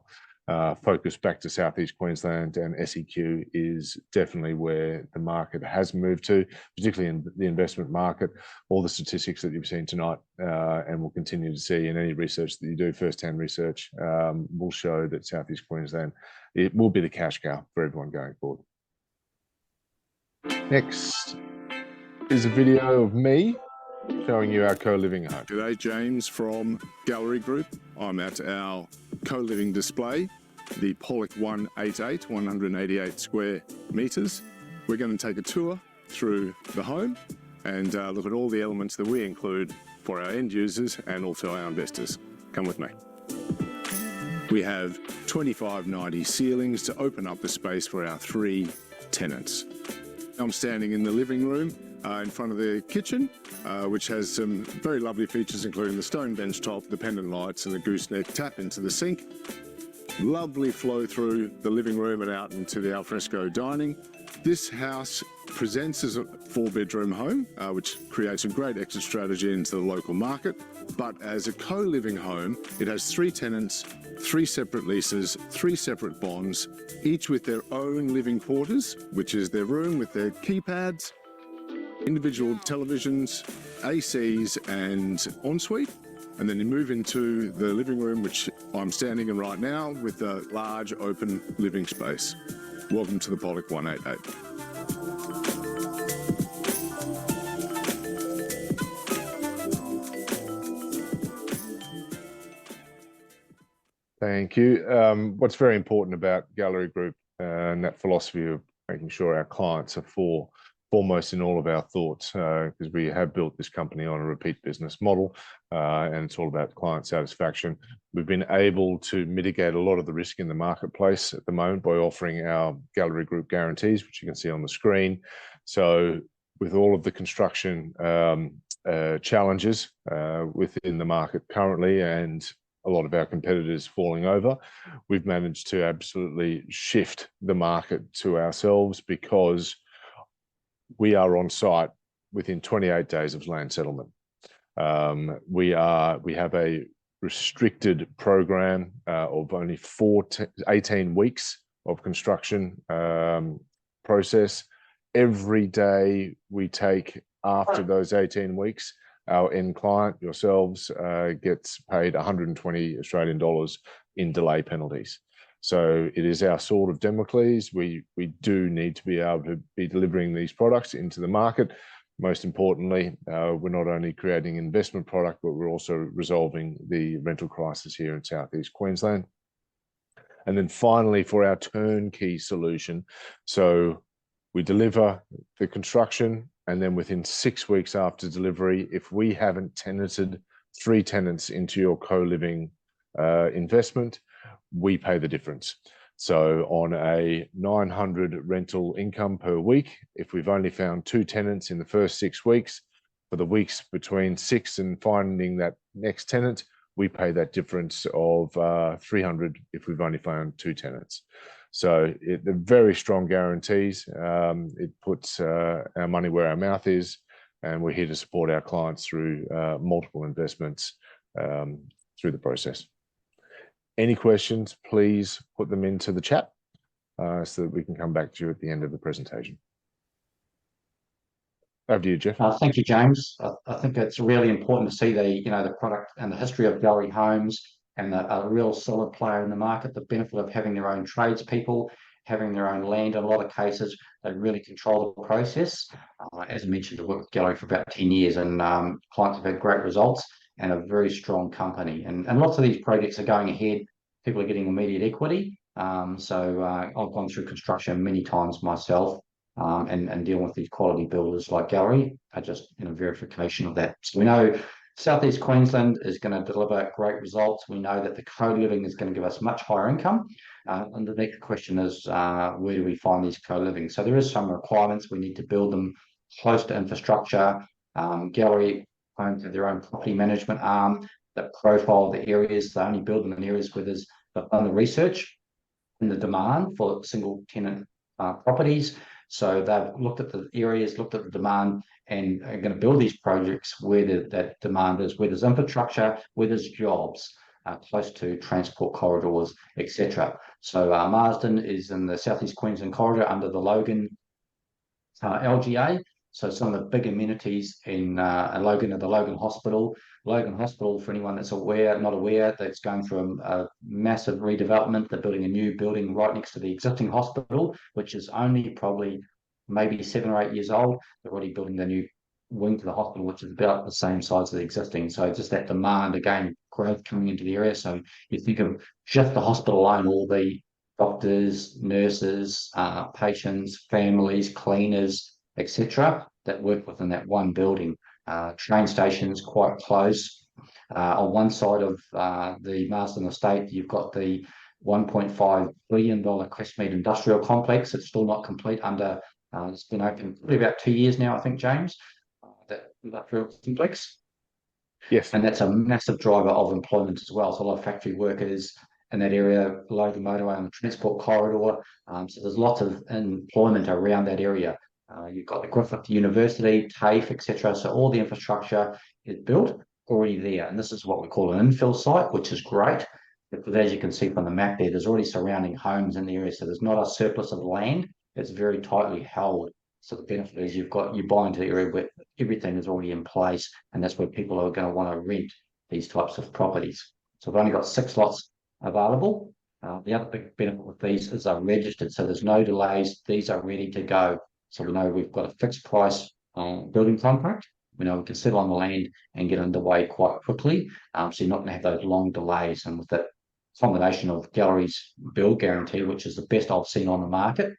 focus back to Southeast Queensland, and SEQ is definitely where the market has moved to, particularly in the investment market. All the statistics that you've seen tonight and will continue to see in any research that you do, first-hand research, will show that Southeast Queensland, it will be the cash cow for everyone going forward. Next is a video of me showing you our co-living home. G'day, James from Gallery Group. I'm at our co-living display, the Pollock 188, 188 square metres. We're going to take a tour through the home and look at all the elements that we include for our end users and also our investors. Come with me. We have 2590 ceilings to open up the space for our 3 tenants. I'm standing in the living room in front of the kitchen, which has some very lovely features, including the stone bench top, the pendant lights and the gooseneck tap into the sink. Lovely flow through the living room and out into the alfresco dining. This house presents as a 4-bedroom home, which creates a great exit strategy into the local market. But as a co-living home, it has 3 tenants, 3 separate leases, 3 separate bonds, each with their own living quarters, which is their room with their keypads, individual televisions, ACs and ensuite. And then you move into the living room, which I'm standing in right now, with a large open living space. Welcome to the Pollock 188. Thank you. What's very important about Gallery Group and that philosophy of making sure our clients are foremost in all of our thoughts, because we have built this company on a repeat business model, and it's all about client satisfaction. We've been able to mitigate a lot of the risk in the marketplace at the moment by offering our Gallery Group guarantees, which you can see on the screen. So with all of the construction challenges within the market currently, and a lot of our competitors falling over, we've managed to absolutely shift the market to ourselves, because we are on site within 28 days of land settlement. We have a restricted program of only 18 weeks of construction process. Every day we take after those 18 weeks, our end client, yourselves, gets paid 120 Australian dollars in delay penalties. So it is our sword of Damocles. We do need to be able to be delivering these products into the market. Most importantly, we're not only creating investment product, but we're also resolving the rental crisis here in Southeast Queensland. And then finally, for our turnkey solution, so we deliver the construction, and then within 6 weeks after delivery, if we haven't tenanted 3 tenants into your co-living investment, we pay the difference. So on a 900 rental income per week, if we've only found 2 tenants in the first 6 weeks, for the weeks between 6 and finding that next tenant, we pay that difference of 300 if we've only found 2 tenants. So they're very strong guarantees. It puts our money where our mouth is, and we're here to support our clients through multiple investments through the process. Any questions, please put them into the chat so that we can come back to you at the end of the presentation. Over to you, Jeff. Thank you, James. I think it's really important to see the product and the history of Gallery Homes and a real solid player in the market, the benefit of having their own tradespeople, having their own land. In a lot of cases, they really control the process. As I mentioned, I've worked with Gallery for about 10 years, and clients have had great results and a very strong company. And lots of these projects are going ahead. People are getting immediate equity. So I've gone through construction many times myself, and dealing with these quality builders like Gallery are just verification of that. So we know Southeast Queensland is going to deliver great results. We know that the co-living is going to give us much higher income. And the next question is, where do we find these co-living? So there is some requirements. We need to build them close to infrastructure. Gallery Homes have their own property management arm that profile the areas. They only build them in areas where they've done the research and the demand for single tenant properties. So they've looked at the areas, looked at the demand, and are going to build these projects where that demand is, where there's infrastructure, where there's jobs, close to transport corridors, etc. So Marsden is in the Southeast Queensland corridor under the Logan LGA. So some of the big amenities in Logan are the Logan Hospital. Logan Hospital, for anyone that's not aware, that's going through a massive redevelopment. They're building a new building right next to the existing hospital, which is only probably maybe 7 or 8 years old. They're already building the new wing to the hospital, which is about the same size as the existing. So just that demand, again, growth coming into the area. So you think of just the hospital alone, all the doctors, nurses, patients, families, cleaners, etc., that work within that one building. Train stations quite close. On one side of the Marsden estate, you've got the $1.5 billion Crestmead industrial complex. It's still not complete it's been open probably about 2 years now, I think, James, that industrial complex. Yes. And that's a massive driver of employment as well. So a lot of factory workers in that area, below the motorway on the transport corridor. So there's lots of employment around that area. You've got the Griffith University, TAFE, etc. So all the infrastructure is built already there. And this is what we call an infill site, which is great. Because as you can see from the map there's already surrounding homes in the area. So there's not a surplus of land. It's very tightly held. So the benefit is you buy into the area where everything is already in place. And that's where people are going to want to rent these types of properties. So we've only got 6 lots available. The other big benefit with these is they're registered. So there's no delays. These are ready to go. So we know we've got a fixed price building contract. We know we can settle on the land and get underway quite quickly. So you're not going to have those long delays. And with that combination of Gallery's build guarantee, which is the best I've seen on the market,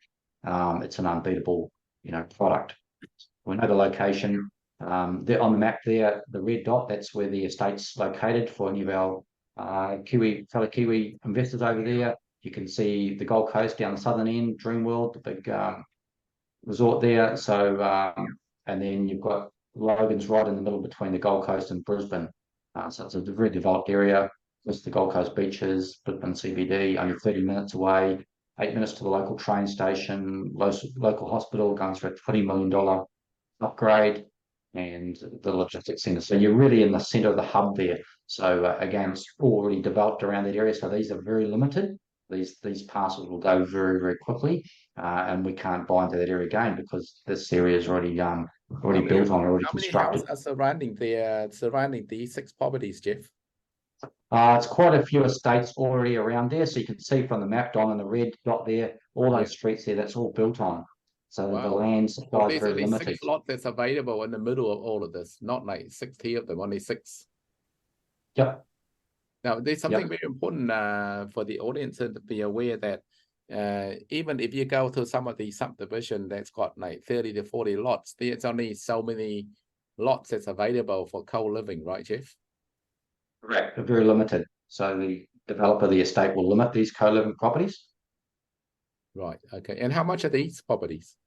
it's an unbeatable, product. We know the location. There on the map there, the red dot, that's where the estate's located for any of our fellow Kiwi investors over there. You can see the Gold Coast down the southern end, Dreamworld, the big resort there. So and then you've got Logan's right in the middle between the Gold Coast and Brisbane. So it's a very developed area. Just the Gold Coast beaches, Brisbane CBD, only 30 minutes away, 8 minutes to the local train station, local hospital, going through a $20 million upgrade, and the logistics centre. So you're really in the centre of the hub there. So again, it's already developed around that area. So these are very limited. these parcels will go very, very quickly, and we can't buy into that area again because this area is already built on, already How many constructed. houses are surrounding these 6 properties, Jeff? It's quite a few estates already around there, so you can see from the map, Don, and the red dot there, all those streets there, that's all built on. So the land supply is there's very only limited. 6 lots that's available in the middle of all of this, not like 60 of them, only 6. Yep. Now, there's something very important for the audience to be aware that even if you go to some of the subdivision that's got like 30 to 40 lots, there's only so many lots that's available for co-living, right, Jeff? Correct. They're very limited. So the developer of the estate will limit these co-living properties. Right. Okay. And how much are these properties?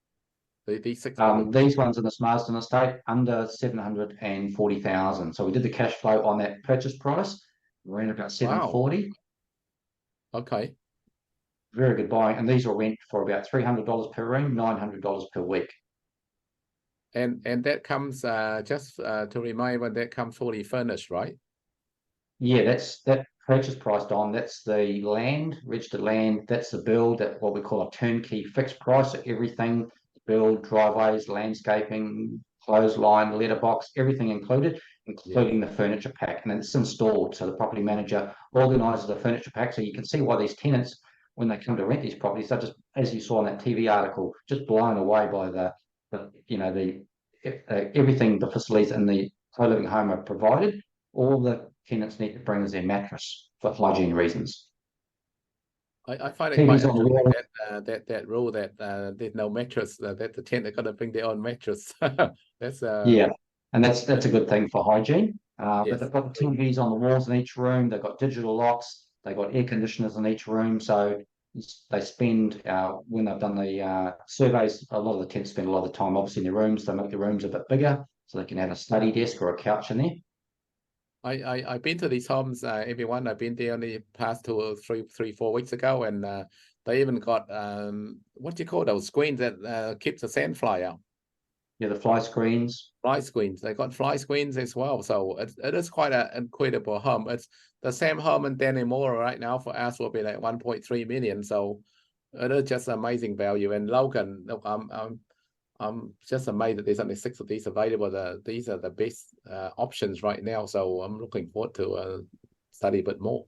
These 6 These ones in the Marsden estate under 740,000. So we did the cash flow on that purchase price. We're in about 740. Wow. Okay. Very good buying. And these will rent for about $300 per room, $900 per week. And that comes just to remind when that comes fully furnished, right? Yeah, that's that purchase price, Don. That's the land, registered land. That's the build at what we call a turnkey fixed price. So everything, build, driveways, landscaping, clothesline, letterbox, everything included, including the furniture pack. And it's installed. So the property manager organises the furniture pack. So you can see why these tenants, when they come to rent these properties, they're just, as you saw in that TV article, just blown away by everything, the facilities in the co-living home are provided. All the tenants need to bring is their mattress for hygiene reasons. I find it quite interesting that rule that there's no mattress, that the tenant got to bring their own mattress. That's yeah, and that's a good thing for hygiene. But they've got the TVs on the walls in each room. They've got digital locks. They've got air conditioners in each room. So they spend when they've done the surveys, a lot of the tenants spend a lot of the time obviously in their rooms. They make the rooms a bit bigger so they can have a study desk or a couch in there. I've been to these homes, everyone. I've been there only past 2 or 3, 4 weeks ago, and they even got what do you call those screens that keeps the sand fly out? Yeah, the fly screens. Fly screens. They got fly screens as well. So it is quite an incredible home. It's the same home in Dannemora right now for us will be like 1.3 million. So it is just amazing value. And Logan, look, I'm just amazed that there's only 6 of these available. These are the best options right now. So I'm looking forward to study a bit more.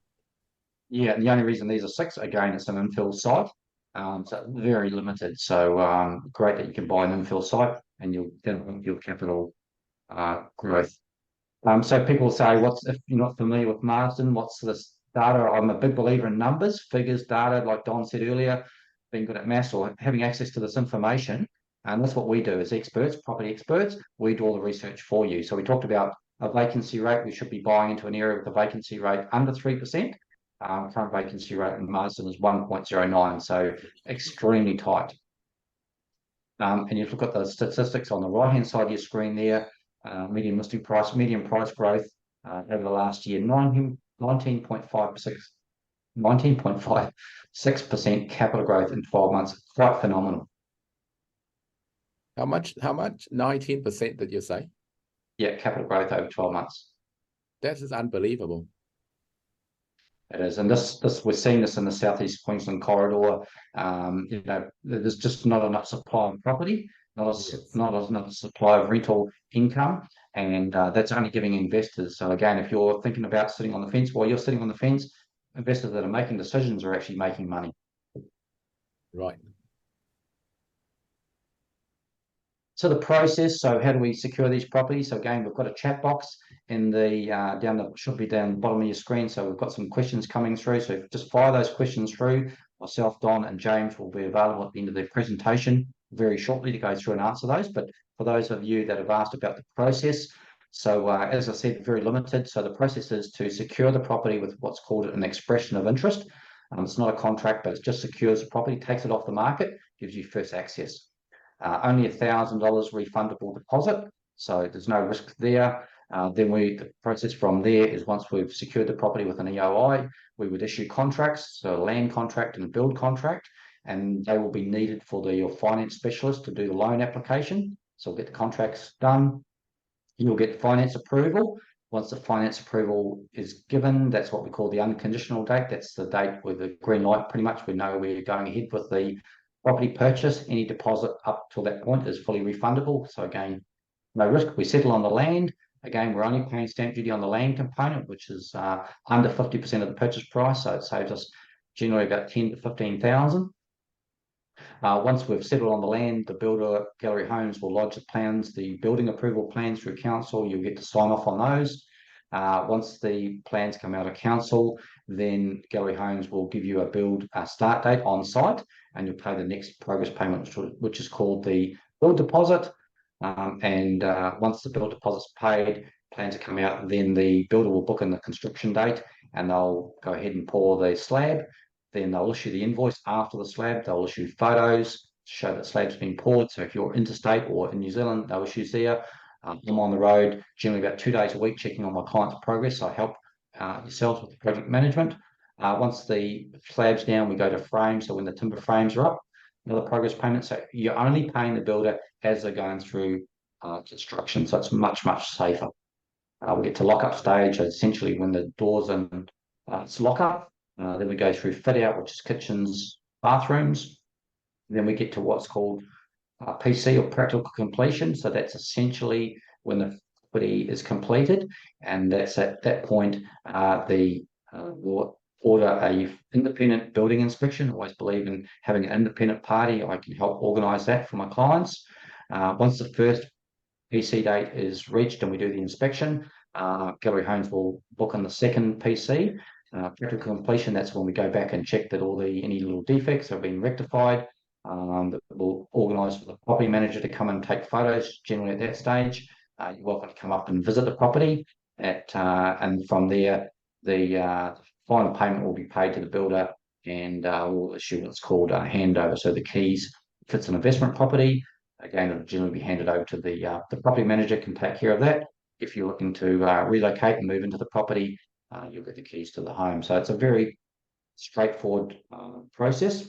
Yeah, and the only reason these are 6, again, it's an infill site. So very limited. So great that you can buy an infill site and you'll get your capital growth. So people say, if you're not familiar with Marsden, what's this data? I'm a big believer in numbers, figures, data, like Don said earlier, being good at maths or having access to this information. And that's what we do as experts, property experts. We do all the research for you. So we talked about a vacancy rate. We should be buying into an area with a vacancy rate under 3%. Current vacancy rate in Marsden is 1.09, so extremely tight. And you look at the statistics on the right-hand side of your screen there, median price growth over the last year, 19.56% capital growth in 12 months, quite phenomenal. How much? 19% did you say? Yeah, capital growth over 12 months. That is unbelievable. It is, and this we're seeing this in the southeast Queensland corridor. There's just not enough supply of property, not enough supply of rental income, and that's only giving investors. So again, if you're thinking about sitting on the fence, while you're sitting on the fence, investors that are making decisions are actually making money. Right. So the process, so how do we secure these properties? So again, we've got a chat box in the should be down the bottom of your screen. So we've got some questions coming through. So just fire those questions through. Myself, Don, and James will be available at the end of the presentation very shortly to go through and answer those. But for those of you that have asked about the process, so as I said, very limited. So the process is to secure the property with what's called an expression of interest. It's not a contract, but it just secures the property, takes it off the market, gives you first access. Only $1,000 refundable deposit, so there's no risk there. Then the process from there is once we've secured the property with an EOI, we would issue contracts, so a land contract and a build contract, and they will be needed for your finance specialist to do the loan application. So we'll get the contracts done. You'll get finance approval. Once the finance approval is given, that's what we call the unconditional date. That's the date with the green light. Pretty much we know we're going ahead with the property purchase. Any deposit up till that point is fully refundable. So again, no risk. We settle on the land. Again, we're only paying stamp duty on the land component, which is under 50% of the purchase price. So it saves us generally about 10 to 15,000. Once we've settled on the land, the builder, Gallery Homes, will lodge the plans, the building approval plans through council. You'll get to sign off on those. Once the plans come out of council, then Gallery Homes will give you a build start date on site, and you'll pay the next progress payment, which is called the build deposit. Once the build deposit's paid, plans are coming out, then the builder will book in the construction date, and they'll go ahead and pour the slab. Then they'll issue the invoice after the slab. They'll issue photos to show that slab's been poured. So if you're interstate or in New Zealand, they'll issue there. I'm on the road generally about 2 days a week checking on my client's progress. So I help yourselves with the project management. Once the slab's down, we go to frame. So when the timber frames are up, another progress payment. So you're only paying the builder as they're going through construction. So it's much, much safer. We get to lock-up stage, essentially when the doors and it's lock-up. Then we go through fit-out, which is kitchens, bathrooms. Then we get to what's called PC, or practical completion. So that's essentially when the property is completed, and that's at that point we'll order a independent building inspection. I always believe in having an independent party. I can help organise that for my clients. Once the first PC date is reached and we do the inspection, Gallery Homes will book on the second PC. Practical completion, that's when we go back and check that any little defects have been rectified. That we'll organise for the property manager to come and take photos. Generally at that stage, you're welcome to come up and visit the property. And from there, the final payment will be paid to the builder, and we'll issue what's called a handover. So the keys, if it's an investment property, again, it'll generally be handed over to the property manager, can take care of that. If you're looking to relocate and move into the property, you'll get the keys to the home. So it's a very straightforward process,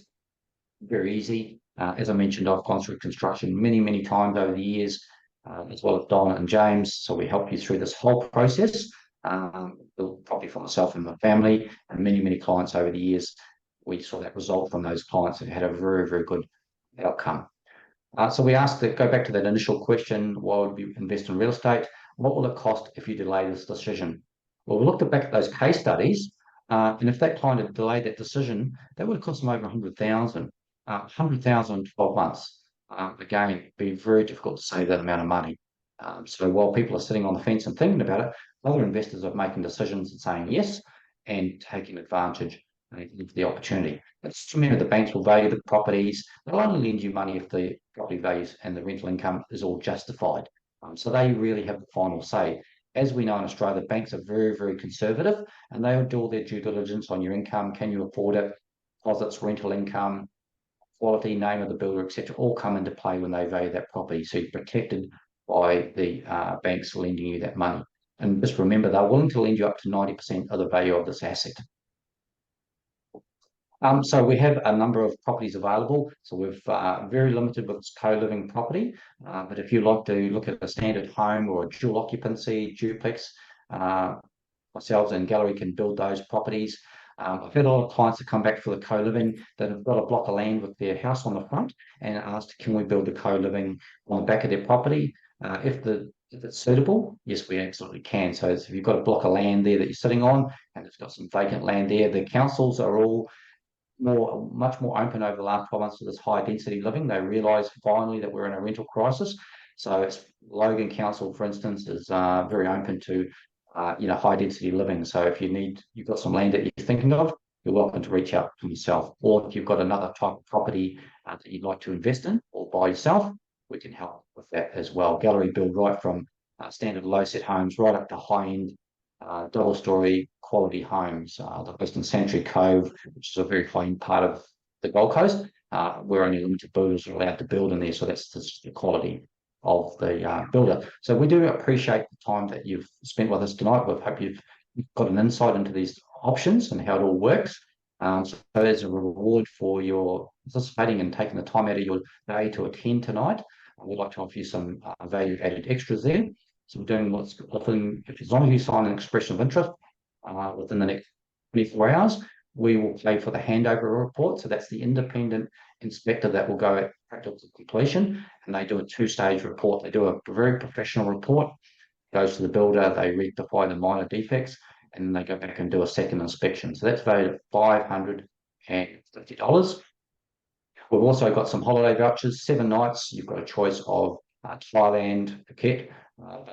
very easy. As I mentioned, I've gone through construction many, many times over the years, as well as Donna and James. So we help you through this whole process, probably for myself and my family, and many, many clients over the years. We saw that result from those clients that had a very, very good outcome. So we asked go back to that initial question, why would you invest in real estate? What will it cost if you delay this decision? Well, we looked back at those case studies, and if that client had delayed that decision, that would have cost them over 100,000. 100,000 in 12 months. Again, it'd be very difficult to save that amount of money. So while people are sitting on the fence and thinking about it, other investors are making decisions and saying yes and taking advantage of the opportunity. But just remember, the banks will value the properties. They'll only lend you money if the property values and the rental income is all justified. So they really have the final say. As we know in Australia, the banks are very, very conservative, and they'll do all their due diligence on your income. Can you afford it? Deposits, rental income, quality, name of the builder, etc., all come into play when they value that property. So you're protected by the banks lending you that money. And just remember, they're willing to lend you up to 90% of the value of this asset. So we have a number of properties available. So we've very limited with co-living property. But if you like to look at a standard home or a dual occupancy duplex, myself and Gallery can build those properties. I've had a lot of clients that come back for the co-living that have got a block of land with their house on the front and asked, can we build a co-living on the back of their property? If it's suitable, yes, we absolutely can. So if you've got a block of land there that you're sitting on and it's got some vacant land there, the councils are all much more open over the last 12 months to this high density living. They realise finally that we're in a rental crisis. So Logan Council, for instance, is very open to high density living. So if you've got some land that you're thinking of, you're welcome to reach out to myself. Or if you've got another type of property that you'd like to invest in or buy yourself, we can help with that as well. Gallery build right from standard low set homes right up to high end double story quality homes. The Western Sanctuary Cove, which is a very high end part of the Gold Coast, where only limited builders are allowed to build in there. So that's the quality of the builder. So we do appreciate the time that you've spent with us tonight. We hope you've got an insight into these options and how it all works. So as a reward for your participating and taking the time out of your day to attend tonight, we'd like to offer you some value-added extras there. So we're doing what's often, as long as you sign an expression of interest within the next 24 hours, we will pay for the handover report. So that's the independent inspector that will go at practical completion, and they do a 2-stage report. They do a very professional report, goes to the builder, they rectify the minor defects, and then they go back and do a second inspection. So that's valued at $550. We've also got some holiday vouchers, 7 nights. You've got a choice of Thailand, Phuket,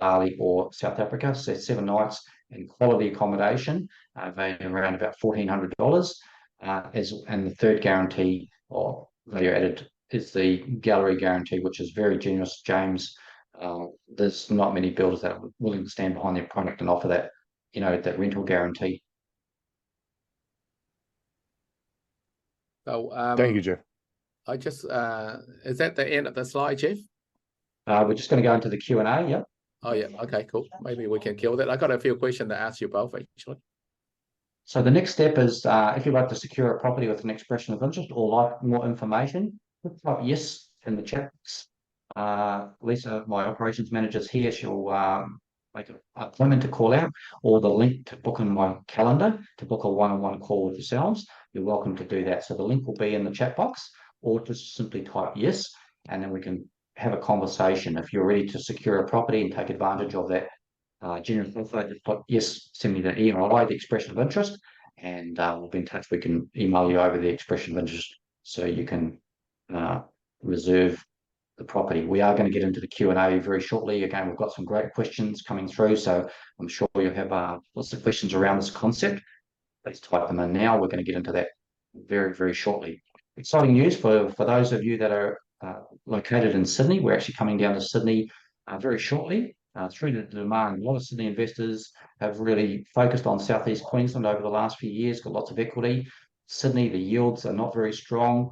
Bali, or South Africa. So 7 nights and quality accommodation, valued around about $1,400. And the third guarantee or value added is the gallery guarantee, which is very generous, James. There's not many builders that are willing to stand behind their product and offer that, that rental guarantee. So Thank you, Jeff. I just is that the end of the slide, Jeff? We're just going to go into the Q&A. Yeah. Oh yeah. Okay. Cool. Maybe we can kill that. I got a few questions to ask you both actually. So the next step is if you'd like to secure a property with an expression of interest or like more information, type yes in the chat box. Lisa, my operations manager, is here. She'll make an appointment to call out, or the link to book in my calendar to book a one-on-one call with yourselves. You're welcome to do that. So the link will be in the chat box, or just simply type yes, and then we can have a conversation. If you're ready to secure a property and take advantage of that generous offer, just put yes, send me the EII, the expression of interest, and we'll be in touch. We can email you over the expression of interest so you can reserve the property. We are going to get into the Q&A very shortly. Again, we've got some great questions coming through, so I'm sure you'll have lots of questions around this concept. Please type them in now. We're going to get into that very, very shortly. Exciting news for those of you that are located in Sydney. We're actually coming down to Sydney very shortly through the demand. A lot of Sydney investors have really focused on southeast Queensland over the last few years, got lots of equity. Sydney, the yields are not very strong.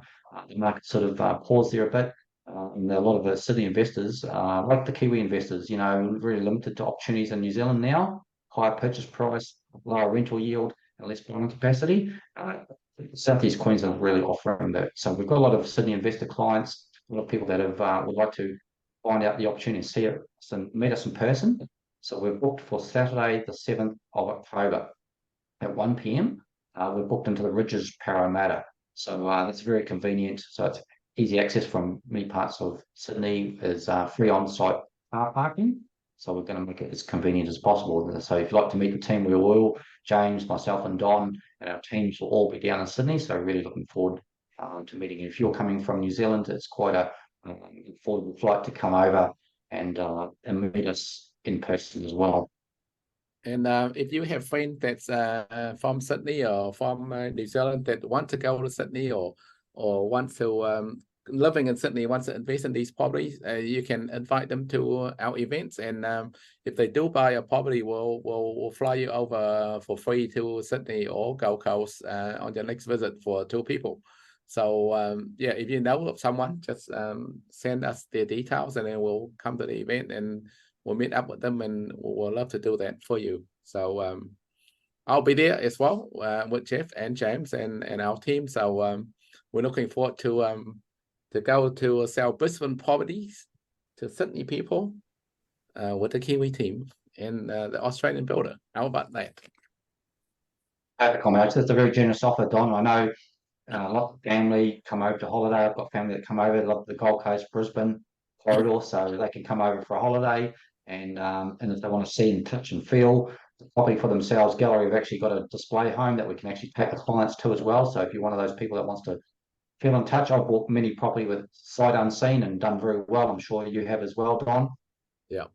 The market sort of paused there a bit. And a lot of the Sydney investors, like the Kiwi investors, really limited to opportunities in New Zealand now. Higher purchase price, lower rental yield, and less buying capacity. Southeast Queensland really offering that. So we've got a lot of Sydney investor clients, a lot of people that have would like to find out the opportunity and see us and meet us in person. So we're booked for Saturday, the 7th of October at 1 p.m. We're booked into the Ridges, Parramatta. So that's very convenient. So it's easy access from many parts of Sydney. There's free on-site car parking. So we're going to make it as convenient as possible. So if you'd like to meet the team, we will. James, myself, and Don, and our teams will all be down in Sydney. So really looking forward to meeting you. If you're coming from New Zealand, it's quite a affordable flight to come over and meet us in person as well. And if you have friends that's from Sydney or from New Zealand that want to go to Sydney or want to living in Sydney, wants to invest in these properties, you can invite them to our events. And if they do buy a property, we'll fly you over for free to Sydney or Gold Coast on your next visit for 2 people. So yeah, if you know of someone, just send us their details, and then we'll come to the event and we'll meet up with them, and we'll love to do that for you. So I'll be there as well with Jeff and James and our team. So we're looking forward to go to sell Brisbane properties to Sydney people with the Kiwi team and the Australian builder. How about that? That's a very generous offer, Don. I know a lot of family come over to holiday. I've got family that come over, love the Gold Coast, Brisbane corridor, so they can come over for a holiday. And if they want to see and touch and feel the property for themselves, Gallery have actually got a display home that we can actually take the clients to as well. So if you're one of those people that wants to feel and touch, I've bought many property with sight unseen and done very well. I'm sure you have as well, Don. Yeah.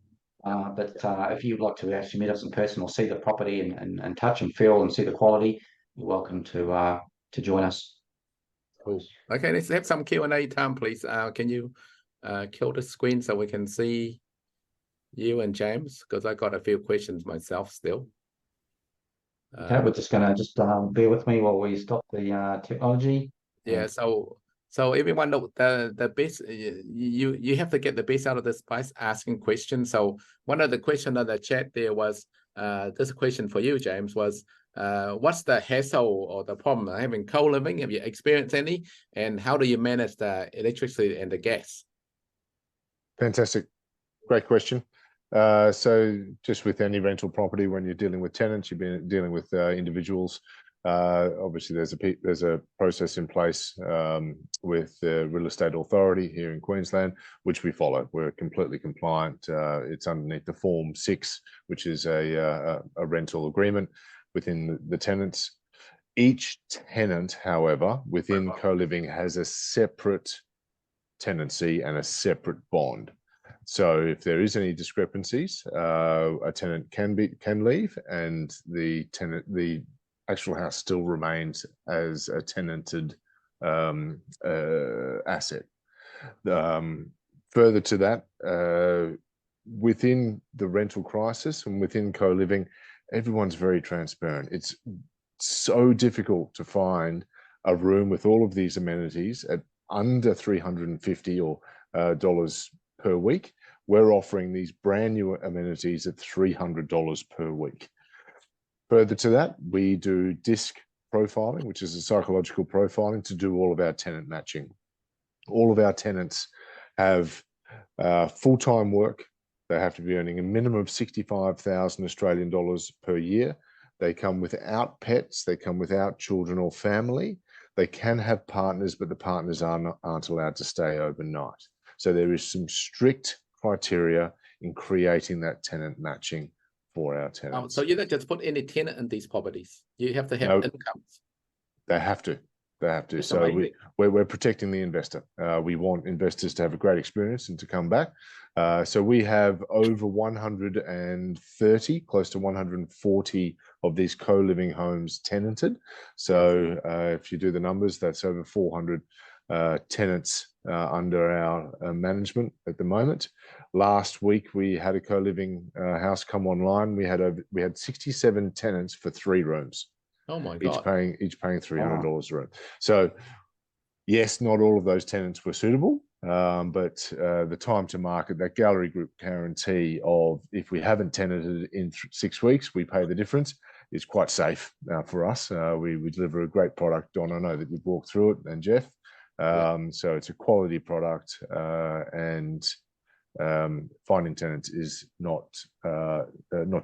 But if you'd like to actually meet us in person or see the property and touch and feel and see the quality, you're welcome to join us. Cool. Okay, let's have some Q&A time, please. Can you kill the screen so we can see you and James? Because I got a few questions myself still. Okay, we're just going to bear with me while we stop the technology. Yeah, so everyone know the best, you have to get the best out of this by asking questions. So one of the questions on the chat there was, this question for you, James, was what's the hassle or the problem of having co-living? Have you experienced any? And how do you manage the electricity and the gas? Fantastic. Great question. So just with any rental property, when you're dealing with tenants, you've been dealing with individuals. Obviously, there's a process in place with the Real Estate Authority here in Queensland, which we follow. We're completely compliant. It's underneath the Form 6, which is a rental agreement within the tenants. Each tenant, however, within co-living has a separate tenancy and a separate bond. So if there is any discrepancies, a tenant can leave, and the actual house still remains as a tenanted asset. Further to that, within the rental crisis and within co-living, everyone's very transparent. It's so difficult to find a room with all of these amenities at under $350 or dollars per week. We're offering these brand new amenities at $300 per week. Further to that, we do DISC profiling, which is a psychological profiling to do all of our tenant matching. All of our tenants have full-time work. They have to be earning a minimum of 65,000 Australian dollars per year. They come without pets. They come without children or family. They can have partners, but the partners aren't allowed to stay overnight. So there is some strict criteria in creating that tenant matching for our tenants. So you don't just put any tenant in these properties. You have to have incomes. They have to. They have to. That's so amazing. we're protecting the investor. We want investors to have a great experience and to come back. So we have over 130, close to 140 of these co-living homes tenanted. So if you do the numbers, that's over 400 tenants under our management at the moment. Last week we had a co-living house come online. We had 67 tenants for 3 rooms. Oh my God! Each paying $300 a room. So yes, not all of those tenants were suitable, but the time to market, that gallery group guarantee of if we haven't tenanted in 6 weeks, we pay the difference, is quite safe for us. We deliver a great product. Don, I know that you've walked through it, and Jeff. So it's a quality product, and finding tenants is not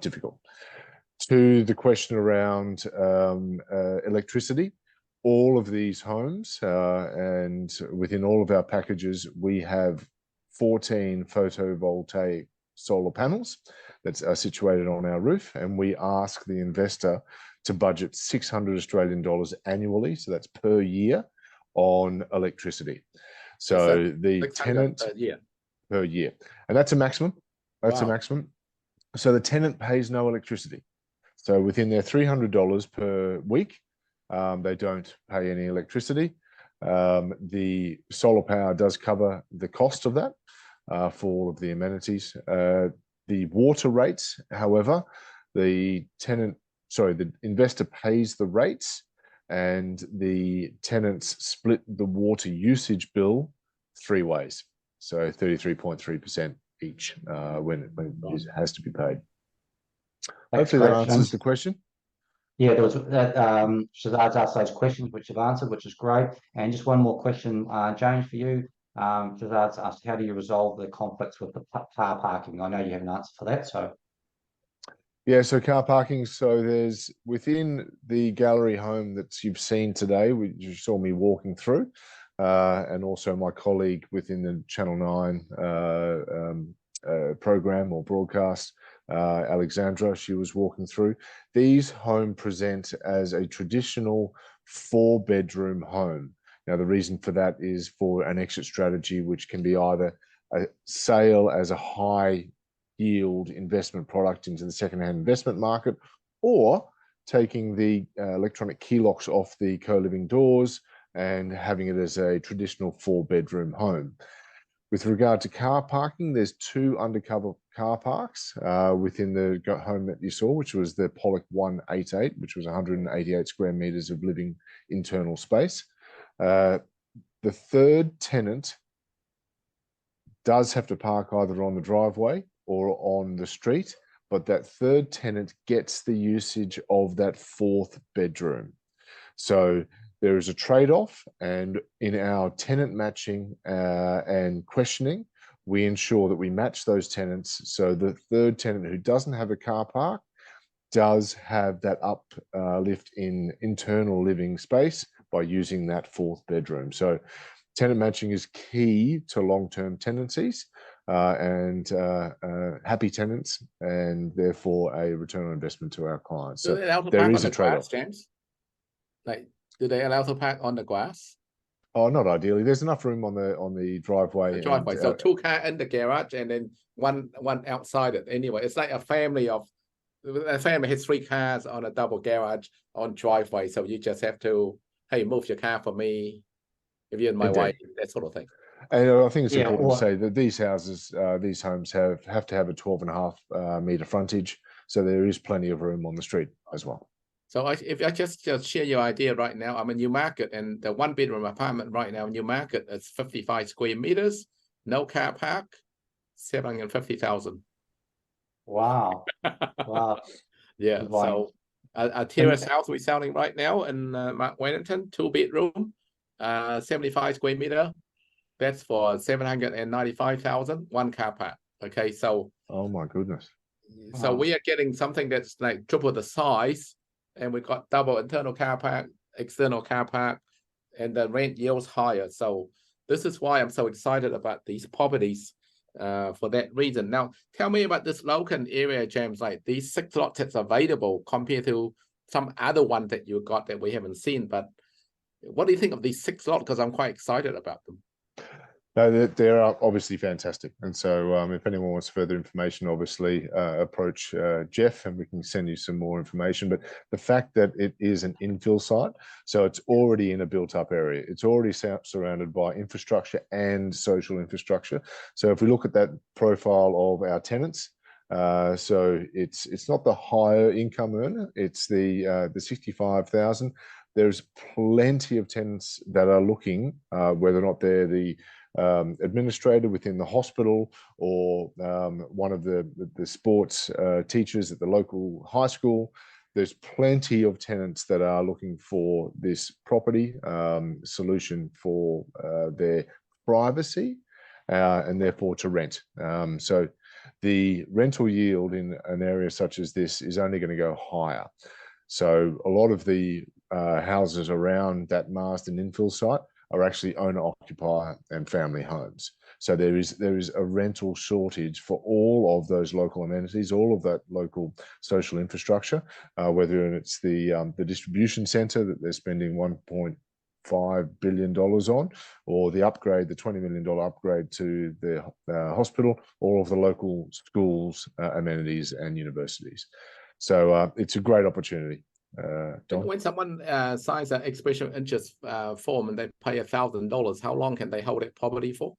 difficult. To the question around electricity, all of these homes and within all of our packages, we have 14 photovoltaic solar panels that are situated on our roof, and we ask the investor to budget 600 Australian dollars annually, so that's per year, on electricity. So the tenant per year, and that's a maximum. That's a maximum. So the tenant pays no electricity. So within their $300 per week, they don't pay any electricity. The solar power does cover the cost of that for all of the amenities. The water rates, however, the investor pays the rates, and the tenants split the water usage bill 3 ways. So 33.3% each when it has to be paid. Hopefully that answers the question. Yeah, there was that. Shazad's asked those questions, which you've answered, which is great. And just one more question, James, for you. Shazad's asked, how do you resolve the conflicts with the car parking? I know you have an answer for that. So, yeah, so car parking. So there's within the gallery home that you've seen today, which you saw me walking through, and also my colleague within the Channel 9 program or broadcast. Alexandra, she was walking through. These homes present as a traditional 4-bedroom home. Now, the reason for that is for an exit strategy, which can be either a sale as a high yield investment product into the second-hand investment market, or taking the electronic key locks off the co-living doors and having it as a traditional 4-bedroom home. With regard to car parking, there's 2 undercover car parks within the home that you saw, which was the Pollock 188, which was 188 square meters of living internal space. The third tenant does have to park either on the driveway or on the street, but that third tenant gets the usage of that 4th bedroom. So there is a trade-off, and in our tenant matching and questioning, we ensure that we match those tenants. So the third tenant who doesn't have a car park does have that uplift in internal living space by using that fourth bedroom. So tenant matching is key to long-term tenancies and happy tenants, and therefore a return on investment to our clients. So there is a trade-off. James, like, do they allow to park on the grass? Oh, not ideally. There's enough room on the driveway. The driveway. And, so 2 cars in the garage and then one outside it. Anyway, it's like a family has 3 cars on a double garage on driveway. So you just have to, hey, move your car for me if you're in my way, that sort of thing. And I think it's important to say that these houses, these homes have to have a 12.5 metre frontage. So there is plenty of room on the street as well. So if I just share your idea right now, I'm in Newmarket, and the 1-bedroom apartment right now in Newmarket is 55 square meters, no car park, 750,000. Wow. Wow. Yeah. So a terrace house we're selling right now in Mount Wellington, 2-bedroom, 75 square meter. That's for 795,000, 1 car park. Okay. So. Oh my goodness. So we are getting something that's like triple the size. And we've got double internal car park, external car park, and the rent yields higher. So this is why I'm so excited about these properties for that reason. Now, tell me about this local area, James, like these 6 lots that's available compared to some other one that you got that we haven't seen. But what do you think of these 6 lots? Because I'm quite excited about them. No, they're obviously fantastic. And so if anyone wants further information, obviously approach Jeff and we can send you some more information. But the fact that it is an infill site, so it's already in a built-up area. It's already surrounded by infrastructure and social infrastructure. So if we look at that profile of our tenants, so it's not the higher income earner, it's the 65,000. There's plenty of tenants that are looking, whether or not they're the administrator within the hospital or one of the sports teachers at the local high school. There's plenty of tenants that are looking for this property solution for their privacy and therefore to rent. So the rental yield in an area such as this is only going to go higher. So a lot of the houses around that Marsden infill site are actually owner-occupier and family homes. So there is a rental shortage for all of those local amenities, all of that local social infrastructure, whether it's the distribution centre that they're spending $1.5 billion on, or the upgrade, the $20 million upgrade to the hospital, all of the local schools, amenities and universities. So it's a great opportunity. When someone signs an expression of interest form and they pay $1,000, how long can they hold that property for?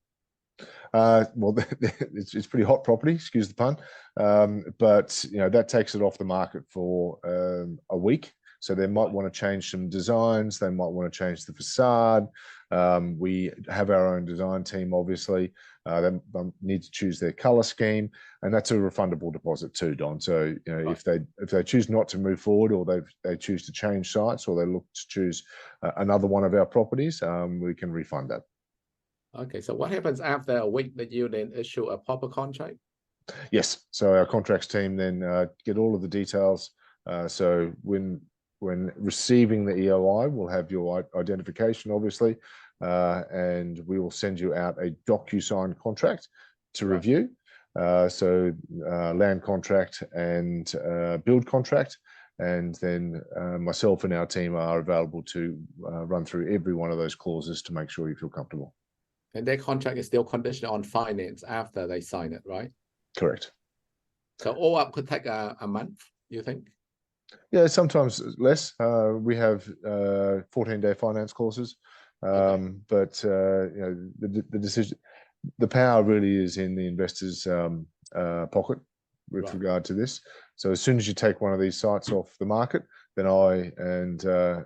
Well, it's pretty hot property, excuse the pun, but you know that takes it off the market for a week. So they might want to change some designs. They might want to change the facade. We have our own design team, obviously. They need to choose their color scheme, and that's a refundable deposit too, Don. So you know, if they choose not to move forward, or they choose to change sites, or they look to choose another one of our properties, we can refund that. Okay. So what happens after a week that you then issue a proper contract? Yes. So our contracts team then get all of the details. So when receiving the EOI, we'll have your identification, obviously, and we will send you out a DocuSign contract to review. So land contract and build contract, and then myself and our team are available to run through every one of those clauses to make sure you feel comfortable. And their contract is still conditional on finance after they sign it, right? Correct. So all up could take a month, you think? Yeah, sometimes less. We have 14-day finance clauses, but you know, the decision, the power really is in the investor's pocket with regard to this. So as soon as you take one of these sites off the market, then I and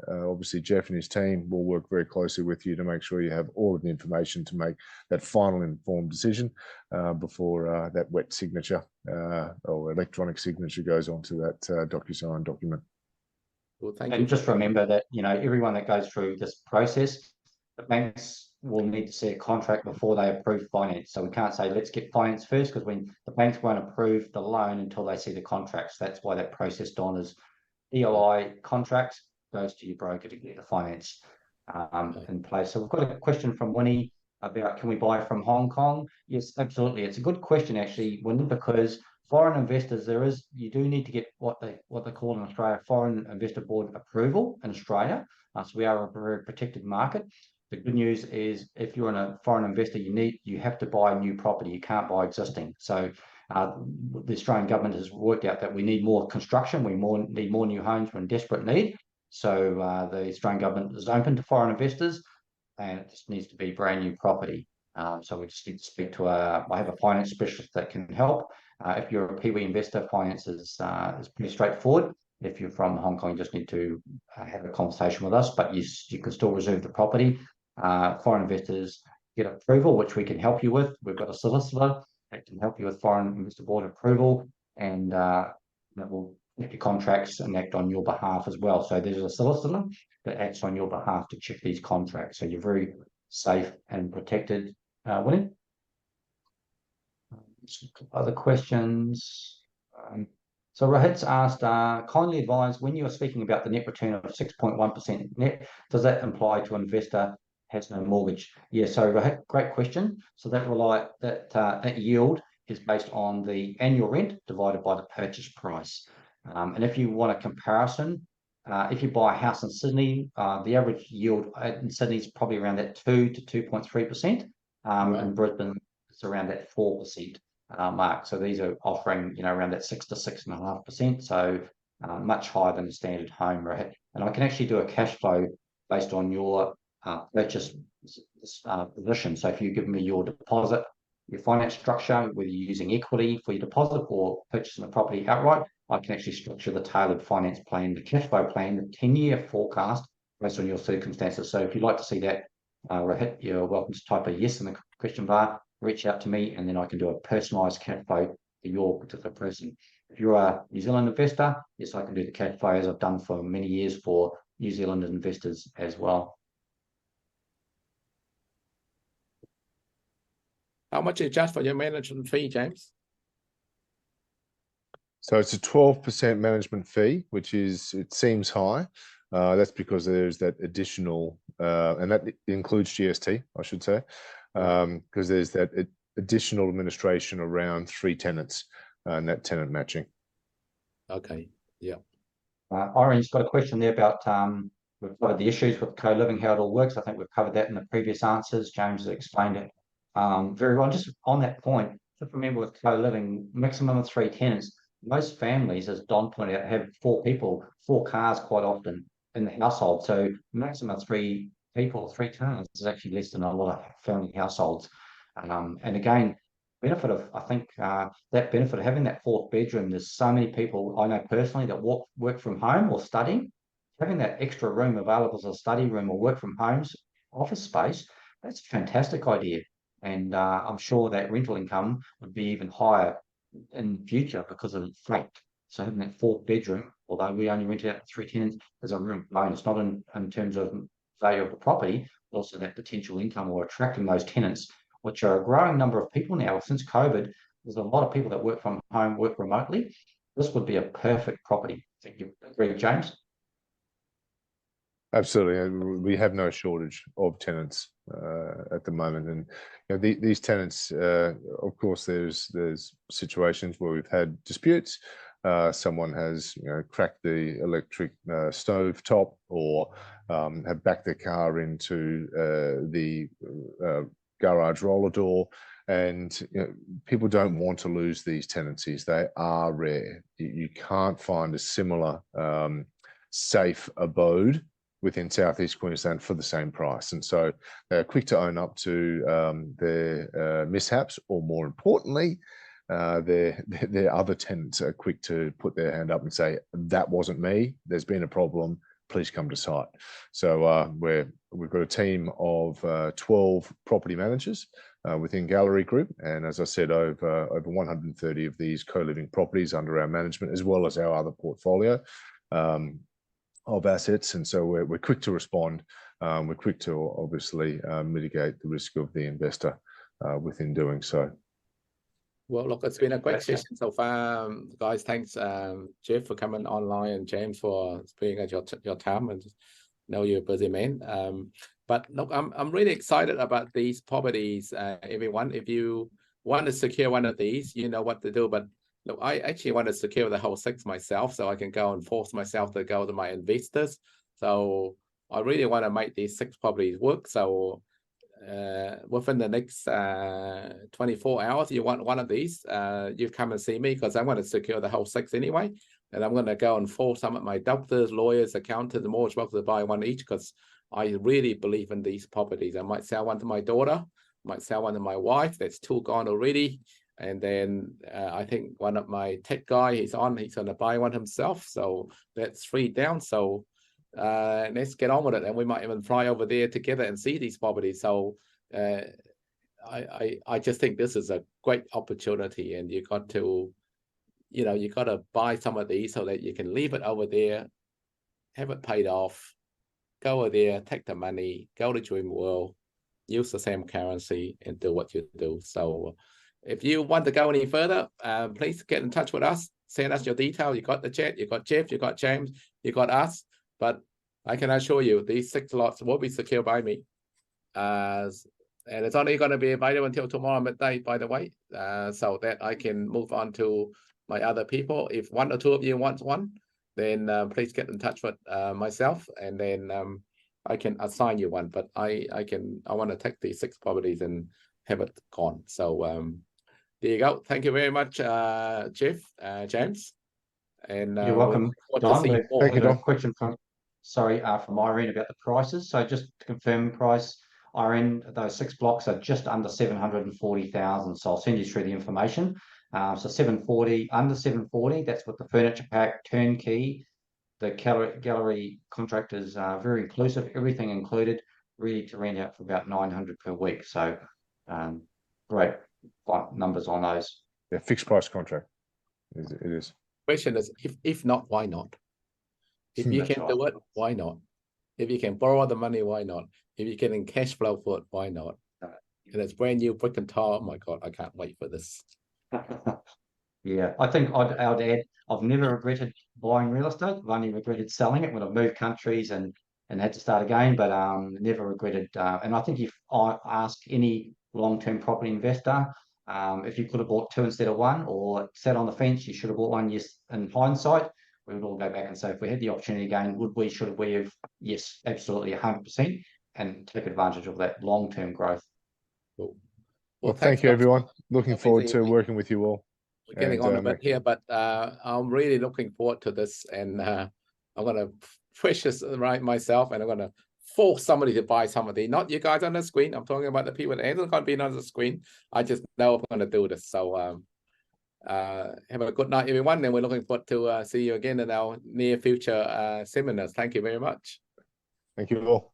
obviously Jeff and his team will work very closely with you to make sure you have all of the information to make that final informed decision before that wet signature or electronic signature goes onto that DocuSign document. Well, thank you. And just remember that, you know, everyone that goes through this process, the banks will need to see a contract before they approve finance. So we can't say, let's get finance first, because when the banks won't approve the loan until they see the contracts. That's why that process, Don, is EOI contracts goes to your broker to get the finance in place. So we've got a question from Winnie about, can we buy from Hong Kong? Yes, absolutely. It's a good question, actually, Winnie, because foreign investors, you do need to get what they call in Australia Foreign Investor Board approval in Australia. So we are a very protected market. The good news is, if you're a foreign investor, you have to buy new property. You can't buy existing. So the Australian government has worked out that we need more construction. We need more new homes. We're in desperate need. So the Australian government is open to foreign investors, and it just needs to be brand new property. So we just need to speak to I have a finance specialist that can help. If you're a Kiwi investor, finance is pretty straightforward. If you're from Hong Kong, you just need to have a conversation with us, but you can still reserve the property. Foreign investors get approval, which we can help you with. We've got a solicitor that can help you with Foreign Investor Board approval, and that will check your contracts and act on your behalf as well. So there's a solicitor that acts on your behalf to check these contracts. So you're very safe and protected, Winnie. Other questions? So Rohit's asked, kindly advise, when you are speaking about the net return of 6.1% net, does that imply to investor has no mortgage? Yeah, so Rohit, great question. So that yield is based on the annual rent divided by the purchase price. And if you want a comparison, if you buy a house in Sydney, the average yield in Sydney is probably around that 2 to 2.3%. In Brisbane, it's around that 4% mark. So these are offering, around that 6 to 6.5%. So much higher than the standard home rate. And I can actually do a cash flow based on your purchase position. So if you give me your deposit, your finance structure, whether you're using equity for your deposit or purchasing the property outright, I can actually structure the tailored finance plan, the cash flow plan, the 10-year forecast based on your circumstances. So if you'd like to see that, Rohit, you're welcome to type a yes in the question bar, reach out to me, and then I can do a personalised cash flow for your particular person. If you're a New Zealand investor, yes, I can do the cash flow as I've done for many years for New Zealand investors as well. How much is just for your management fee, James? So it's a 12% management fee, it seems high. That's because there's that additional, and that includes GST, I should say, because there's that additional administration around 3 tenants and that tenant matching. Okay, yeah. Orange's got a question there about, we've covered the issues with co-living, how it all works. I think we've covered that in the previous answers. James has explained it very well. Just on that point, just remember with co-living, maximum of 3 tenants. Most families, as Don pointed out, have 4 people, 4 cars quite often in the household. So maximum of 3 people, 3 cars is actually less than a lot of family households. And again, benefit of, I think, that benefit of having that 4th bedroom, there's so many people I know personally that work from home or studying. Having that extra room available as a study room or work from home's office space, that's a fantastic idea. And I'm sure that rental income would be even higher in the future because of the flat. So having that 4th bedroom, although we only rent it out to 3 tenants, is a real bonus, not in terms of value of the property, but also that potential income or attracting those tenants, which are a growing number of people now. Since COVID, there's a lot of people that work from home, work remotely. This would be a perfect property. I think you agree, James? Absolutely. We have no shortage of tenants at the moment. And these tenants, of course, there's situations where we've had disputes. Someone has cracked the electric stove top, or have backed their car into the garage roller door. And people don't want to lose these tenancies. They are rare. You can't find a similar safe abode within Southeast Queensland for the same price. And so they're quick to own up to their mishaps, or more importantly, their other tenants are quick to put their hand up and say, that wasn't me, there's been a problem, please come to site. So we've got a team of 12 property managers within Gallery Group. And as I said, over 130 of these co-living properties under our management, as well as our other portfolio. assets, and so we're quick to respond. We're quick to obviously mitigate the risk of the investor within doing so. Well, look, it's been a great session so far, guys. Thanks, Jeff, for coming online, and James for being at your time, and know you're a busy man. But look, I'm really excited about these properties. Everyone, if you want to secure one of these, you know what to do. But look, I actually want to secure the whole 6 myself, so I can go and force myself to go to my investors. So I really want to make these 6 properties work. So within the next 24 hours, you want one of these, you come and see me, because I'm going to secure the whole 6 anyway. And I'm going to go and force some of my doctors, lawyers, accountants, and mortgage brokers to buy one each, because I really believe in these properties. I might sell one to my daughter, might sell one to my wife. That's 2 gone already. And then I think one of my tech guy, he's going to buy one himself. So that's 3 down. So let's get on with it, and we might even fly over there together and see these properties. So I just think this is a great opportunity, and you got to, you got to buy some of these so that you can leave it over there, have it paid off, go over there, take the money, go to Dream World, use the same currency, and do what you do. So if you want to go any further, please get in touch with us. Send us your details. You got the chat, you got Jeff, you got James, you got us. But I can assure you, these 6 lots will be secured by me. And it's only going to be available until tomorrow midnight, by the way, so that I can move on to my other people. If 1 or 2 of you want one, then please get in touch with myself, and then I can assign you one. But I want to take these 6 properties and have it gone. So there you go. Thank you very much, Jeff, James. And you're welcome, Don. Thank you, Don. Question from Irene about the prices. So just to confirm price, Irene, those 6 blocks are just under 740,000. So I'll send you through the information. So 740, under 740, that's with the furniture pack, turnkey. The gallery contract is very inclusive, everything included, ready to rent out for about 900 per week. So great numbers on those. Yeah, fixed price contract. It is. Question is, if not, why not? If you can do it, why not? If you can borrow the money, why not? If you're getting cash flow for it, why not? And it's brand new brick and tile. Oh my God, I can't wait for this. Yeah, I think I'd add, I've never regretted buying real estate. I've only regretted selling it when I've moved countries and had to start again, but never regretted. And I think if I ask any long-term property investor, if you could have bought 2 instead of 1, or sat on the fence, you should have bought 1. Yes, in hindsight, we would all go back and say, if we had the opportunity again, should we have? Yes, absolutely, 100%, and take advantage of that long-term growth. Cool. Well, thank you, everyone. Looking forward to working with you all. We're getting on a bit here, but I'm really looking forward to this, and I'm going to push this right myself, and I'm going to force somebody to buy some of these. Not you guys on the screen. I'm talking about the people that ain't going to be on the screen. I just know I'm going to do this. So have a good night, everyone, and we're looking forward to see you again in our near future seminars. Thank you very much. Thank you all.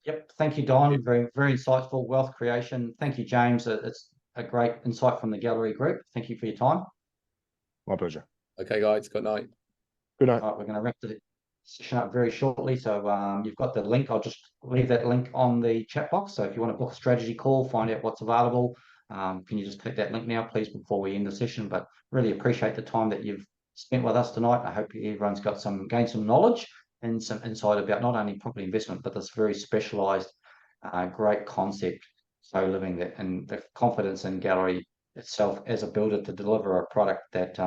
Yep, thank you, Don. Very, very insightful wealth creation. Thank you, James. It's a great insight from the gallery group. Thank you for your time. My pleasure. Okay, guys. Good night. Good night. All right, we're going to wrap the session up very shortly. So you've got the link. I'll just leave that link on the chat box. So if you want to book a strategy call, find out what's available, can you just click that link now, please, before we end the session? But really appreciate the time that you've spent with us tonight. I hope everyone's gained some knowledge and some insight about not only property investment, but this very specialised, great concept, so living that, and the confidence in Gallery itself as a builder to deliver a product that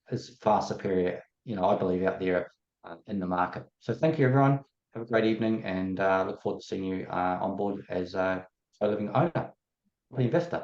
is far superior, I believe, out there in the market. So thank you, everyone. Have a great evening, and look forward to seeing you on board as a living owner, investor.